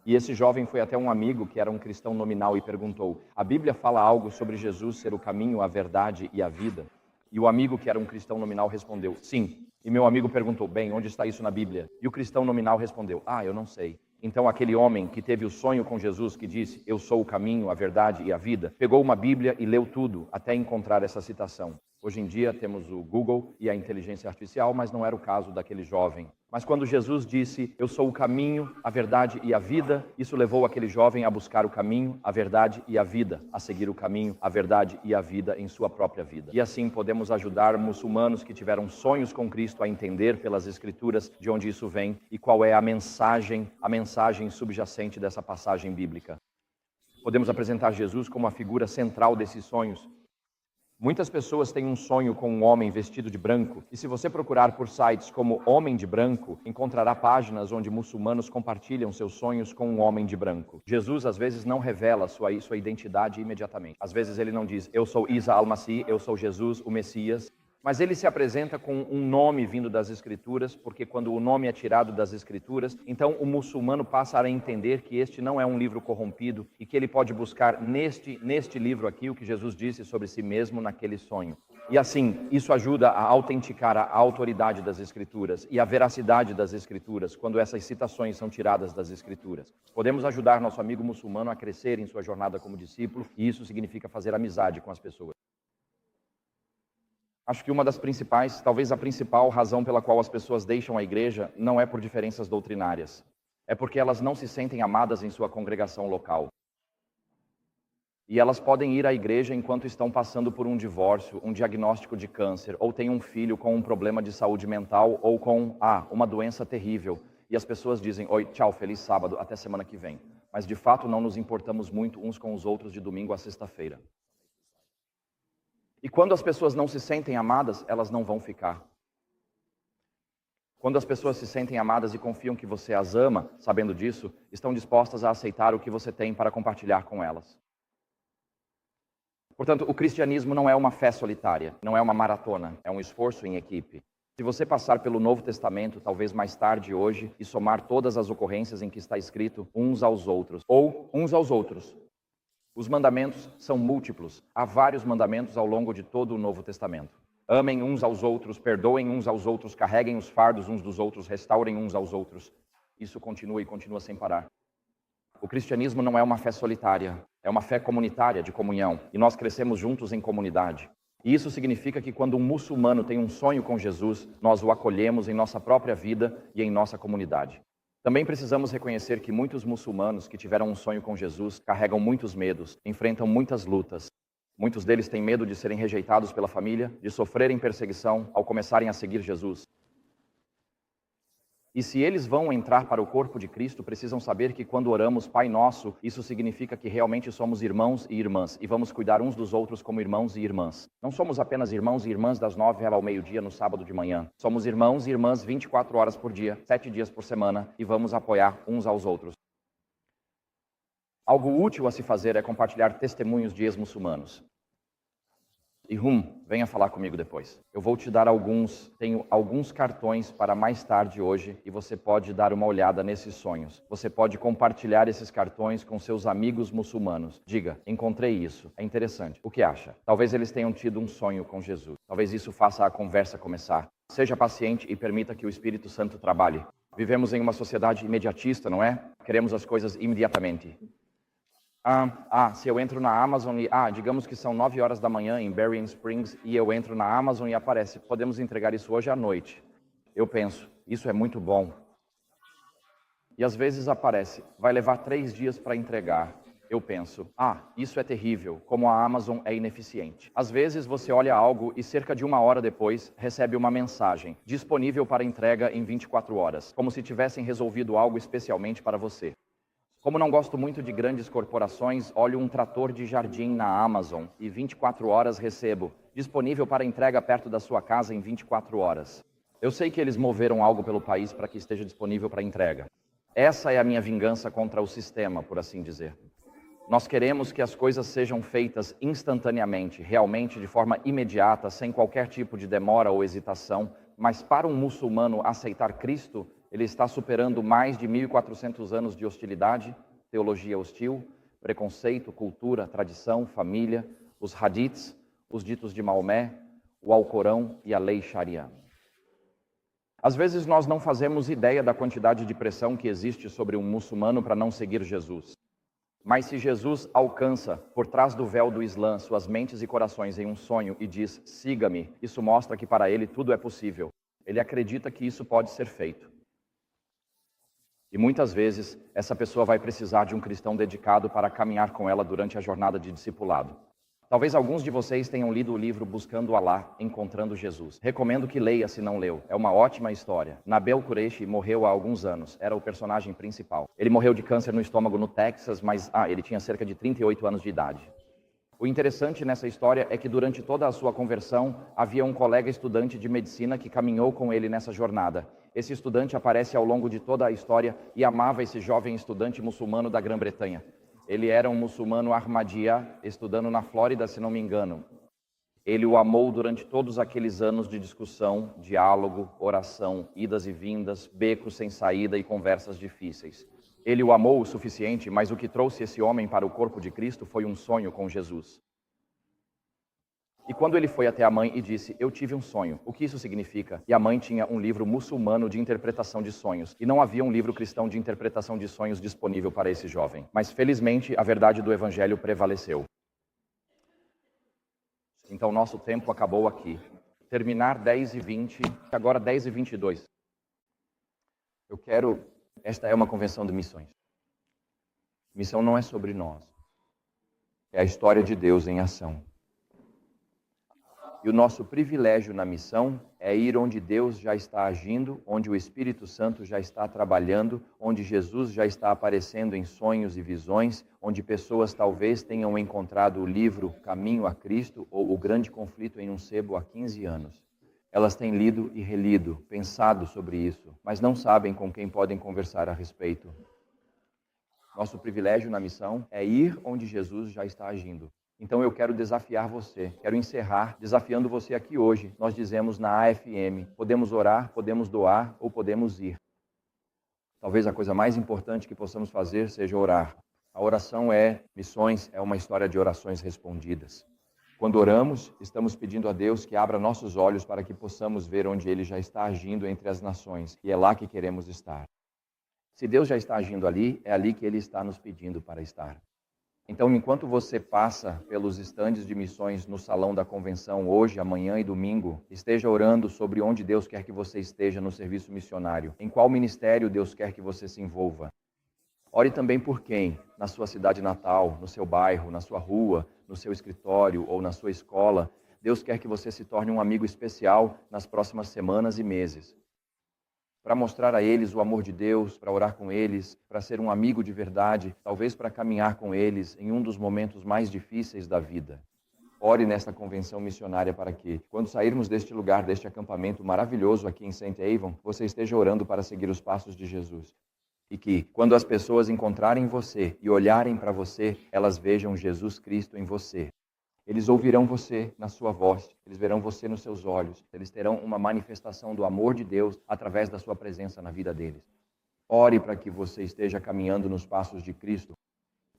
E esse jovem foi até um amigo que era um cristão nominal e perguntou: a Bíblia fala algo sobre Jesus ser o caminho, a verdade e a vida? E o amigo que era um cristão nominal respondeu: sim. E meu amigo perguntou: bem, onde está isso na Bíblia? E o cristão nominal respondeu: eu não sei. Então aquele homem que teve o sonho com Jesus, que disse: eu sou o caminho, a verdade e a vida, pegou uma Bíblia e leu tudo até encontrar essa citação. Hoje em dia temos o Google e a inteligência artificial, mas não era o caso daquele jovem. Mas quando Jesus disse: eu sou o caminho, a verdade e a vida, isso levou aquele jovem a buscar o caminho, a verdade e a vida, a seguir o caminho, a verdade e a vida em sua própria vida. E assim podemos ajudar muçulmanos que tiveram sonhos com Cristo a entender pelas Escrituras de onde isso vem e qual é a mensagem subjacente dessa passagem bíblica. Podemos apresentar Jesus como a figura central desses sonhos. Muitas pessoas têm um sonho com um homem vestido de branco, e se você procurar por sites como Homem de Branco, encontrará páginas onde muçulmanos compartilham seus sonhos com um homem de branco. Jesus às vezes não revela sua identidade imediatamente. Às vezes ele não diz: eu sou Isa al-Masih, eu sou Jesus, o Messias. Mas ele se apresenta com um nome vindo das Escrituras, porque quando o nome é tirado das Escrituras, então o muçulmano passa a entender que este não é um livro corrompido e que ele pode buscar neste livro aqui o que Jesus disse sobre si mesmo naquele sonho. E assim, isso ajuda a autenticar a autoridade das Escrituras e a veracidade das Escrituras, quando essas citações são tiradas das Escrituras. Podemos ajudar nosso amigo muçulmano a crescer em sua jornada como discípulo, e isso significa fazer amizade com as pessoas. Acho que uma das principais, talvez a principal razão pela qual as pessoas deixam a igreja não é por diferenças doutrinárias. É porque elas não se sentem amadas em sua congregação local. E elas podem ir à igreja enquanto estão passando por um divórcio, um diagnóstico de câncer, ou têm um filho com um problema de saúde mental, ou com uma doença terrível. E as pessoas dizem: oi, tchau, feliz sábado, até semana que vem. Mas de fato não nos importamos muito uns com os outros de domingo a sexta-feira. E quando as pessoas não se sentem amadas, elas não vão ficar. Quando as pessoas se sentem amadas e confiam que você as ama, sabendo disso, estão dispostas a aceitar o que você tem para compartilhar com elas. Portanto, o cristianismo não é uma fé solitária, não é uma maratona, é um esforço em equipe. Se você passar pelo Novo Testamento, talvez mais tarde hoje, e somar todas as ocorrências em que está escrito uns aos outros, ou uns aos outros, os mandamentos são múltiplos. Há vários mandamentos ao longo de todo o Novo Testamento. Amem uns aos outros, perdoem uns aos outros, carreguem os fardos uns dos outros, restaurem uns aos outros. Isso continua e continua sem parar. O cristianismo não é uma fé solitária, é uma fé comunitária, de comunhão. E nós crescemos juntos em comunidade. E isso significa que quando um muçulmano tem um sonho com Jesus, nós o acolhemos em nossa própria vida e em nossa comunidade. Também precisamos reconhecer que muitos muçulmanos que tiveram um sonho com Jesus carregam muitos medos, enfrentam muitas lutas. Muitos deles têm medo de serem rejeitados pela família, de sofrerem perseguição ao começarem a seguir Jesus. E se eles vão entrar para o corpo de Cristo, precisam saber que quando oramos Pai Nosso, isso significa que realmente somos irmãos e irmãs, e vamos cuidar uns dos outros como irmãos e irmãs. Não somos apenas irmãos e irmãs das 9 ao meio-dia no sábado de manhã. Somos irmãos e irmãs 24 horas por dia, 7 dias por semana, e vamos apoiar uns aos outros. Algo útil a se fazer é compartilhar testemunhos de ex-muçulmanos. E venha falar comigo depois. Eu vou te dar tenho alguns cartões para mais tarde hoje e você pode dar uma olhada nesses sonhos. Você pode compartilhar esses cartões com seus amigos muçulmanos. Diga: encontrei isso, é interessante. O que acha? Talvez eles tenham tido um sonho com Jesus. Talvez isso faça a conversa começar. Seja paciente e permita que o Espírito Santo trabalhe. Vivemos em uma sociedade imediatista, não é? Queremos as coisas imediatamente. Se eu entro na Amazon e, digamos que são 9 horas da manhã em Berrien Springs e eu entro na Amazon e aparece: podemos entregar isso hoje à noite. Eu penso: isso é muito bom. E às vezes aparece: vai levar 3 dias para entregar. Eu penso: isso é terrível, como a Amazon é ineficiente. Às vezes você olha algo e cerca de 1 hora depois recebe uma mensagem: disponível para entrega em 24 horas, como se tivessem resolvido algo especialmente para você. Como não gosto muito de grandes corporações, olho um trator de jardim na Amazon e 24 horas recebo: disponível para entrega perto da sua casa em 24 horas. Eu sei que eles moveram algo pelo país para que esteja disponível para entrega. Essa é a minha vingança contra o sistema, por assim dizer. Nós queremos que as coisas sejam feitas instantaneamente, realmente de forma imediata, sem qualquer tipo de demora ou hesitação, mas para um muçulmano aceitar Cristo, Ele está superando mais de 1.400 anos de hostilidade, teologia hostil, preconceito, cultura, tradição, família, os hadiths, os ditos de Maomé, o Alcorão e a lei Sharia. Às vezes nós não fazemos ideia da quantidade de pressão que existe sobre um muçulmano para não seguir Jesus. Mas se Jesus alcança, por trás do véu do Islã, suas mentes e corações em um sonho e diz, siga-me, isso mostra que para ele tudo é possível. Ele acredita que isso pode ser feito. E muitas vezes, essa pessoa vai precisar de um cristão dedicado para caminhar com ela durante a jornada de discipulado. Talvez alguns de vocês tenham lido o livro Buscando Alá, Encontrando Jesus. Recomendo que leia se não leu. É uma ótima história. Nabil Qureshi morreu há alguns anos. Era o personagem principal. Ele morreu de câncer no estômago no Texas, mas ele tinha cerca de 38 anos de idade. O interessante nessa história é que durante toda a sua conversão, havia um colega estudante de medicina que caminhou com ele nessa jornada. Esse estudante aparece ao longo de toda a história e amava esse jovem estudante muçulmano da Grã-Bretanha. Ele era um muçulmano Ahmadiyya, estudando na Flórida, se não me engano. Ele o amou durante todos aqueles anos de discussão, diálogo, oração, idas e vindas, becos sem saída e conversas difíceis. Ele o amou o suficiente, mas o que trouxe esse homem para o corpo de Cristo foi um sonho com Jesus. E quando ele foi até a mãe e disse, eu tive um sonho, o que isso significa? E a mãe tinha um livro muçulmano de interpretação de sonhos. E não havia um livro cristão de interpretação de sonhos disponível para esse jovem. Mas felizmente a verdade do evangelho prevaleceu. Então nosso tempo acabou aqui. Terminar 10h20, agora 10h22. Esta é uma convenção de missões. Missão não é sobre nós. É a história de Deus em ação. E o nosso privilégio na missão é ir onde Deus já está agindo, onde o Espírito Santo já está trabalhando, onde Jesus já está aparecendo em sonhos e visões, onde pessoas talvez tenham encontrado o livro Caminho a Cristo ou O Grande Conflito em um Sebo há 15 anos. Elas têm lido e relido, pensado sobre isso, mas não sabem com quem podem conversar a respeito. Nosso privilégio na missão é ir onde Jesus já está agindo. Então eu quero desafiar você, quero encerrar desafiando você aqui hoje. Nós dizemos na AFM, podemos orar, podemos doar ou podemos ir. Talvez a coisa mais importante que possamos fazer seja orar. A oração missões é uma história de orações respondidas. Quando oramos, estamos pedindo a Deus que abra nossos olhos para que possamos ver onde Ele já está agindo entre as nações. E é lá que queremos estar. Se Deus já está agindo ali, é ali que Ele está nos pedindo para estar. Então, enquanto você passa pelos estandes de missões no salão da convenção hoje, amanhã e domingo, esteja orando sobre onde Deus quer que você esteja no serviço missionário, em qual ministério Deus quer que você se envolva. Ore também por quem, na sua cidade natal, no seu bairro, na sua rua, no seu escritório ou na sua escola, Deus quer que você se torne um amigo especial nas próximas semanas e meses. Para mostrar a eles o amor de Deus, para orar com eles, para ser um amigo de verdade, talvez para caminhar com eles em um dos momentos mais difíceis da vida. Ore nesta convenção missionária para que, quando sairmos deste lugar, deste acampamento maravilhoso aqui em St. Avon, você esteja orando para seguir os passos de Jesus. E que, quando as pessoas encontrarem você e olharem para você, elas vejam Jesus Cristo em você. Eles ouvirão você na sua voz, eles verão você nos seus olhos, eles terão uma manifestação do amor de Deus através da sua presença na vida deles. Ore para que você esteja caminhando nos passos de Cristo.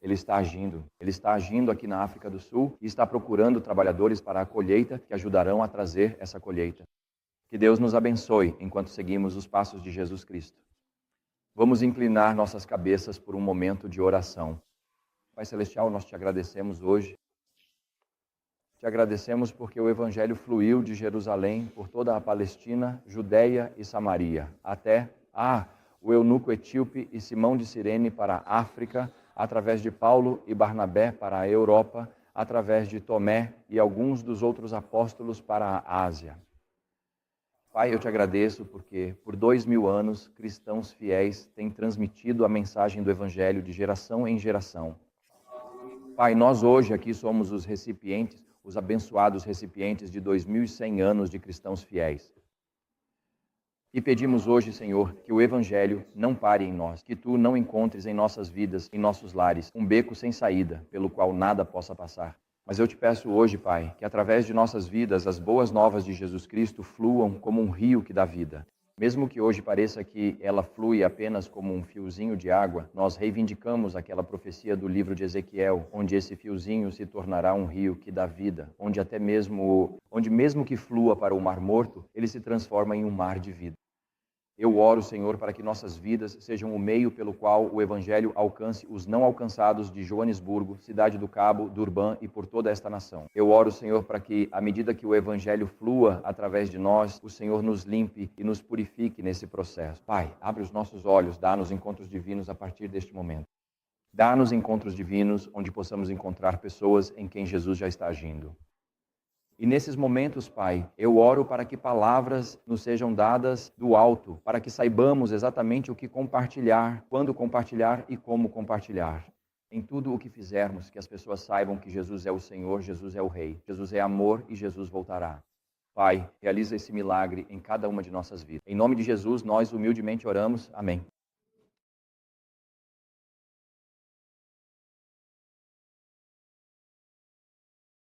Ele está agindo aqui na África do Sul e está procurando trabalhadores para a colheita que ajudarão a trazer essa colheita. Que Deus nos abençoe enquanto seguimos os passos de Jesus Cristo. Vamos inclinar nossas cabeças por um momento de oração. Pai Celestial, nós te agradecemos hoje. Te agradecemos porque o Evangelho fluiu de Jerusalém por toda a Palestina, Judeia e Samaria, até o eunuco etíope e Simão de Cirene para a África, através de Paulo e Barnabé para a Europa, através de Tomé e alguns dos outros apóstolos para a Ásia. Pai, eu te agradeço porque por 2000 anos cristãos fiéis têm transmitido a mensagem do Evangelho de geração em geração. Pai, nós hoje aqui somos os recipientes, os abençoados recipientes de 2100 anos de cristãos fiéis. E pedimos hoje, Senhor, que o Evangelho não pare em nós, que Tu não encontres em nossas vidas, em nossos lares, um beco sem saída, pelo qual nada possa passar. Mas eu te peço hoje, Pai, que através de nossas vidas as boas novas de Jesus Cristo fluam como um rio que dá vida. Mesmo que hoje pareça que ela flui apenas como um fiozinho de água, nós reivindicamos aquela profecia do livro de Ezequiel, onde esse fiozinho se tornará um rio que dá vida, onde mesmo que flua para o Mar Morto, ele se transforma em um mar de vida. Eu oro, Senhor, para que nossas vidas sejam o meio pelo qual o Evangelho alcance os não alcançados de Joanesburgo, Cidade do Cabo, Durban e por toda esta nação. Eu oro, Senhor, para que, à medida que o Evangelho flua através de nós, o Senhor nos limpe e nos purifique nesse processo. Pai, abre os nossos olhos, dá-nos encontros divinos a partir deste momento. Dá-nos encontros divinos onde possamos encontrar pessoas em quem Jesus já está agindo. E nesses momentos, Pai, eu oro para que palavras nos sejam dadas do alto, para que saibamos exatamente o que compartilhar, quando compartilhar e como compartilhar. Em tudo o que fizermos, que as pessoas saibam que Jesus é o Senhor, Jesus é o Rei, Jesus é amor e Jesus voltará. Pai, realiza esse milagre em cada uma de nossas vidas. Em nome de Jesus, nós humildemente oramos. Amém.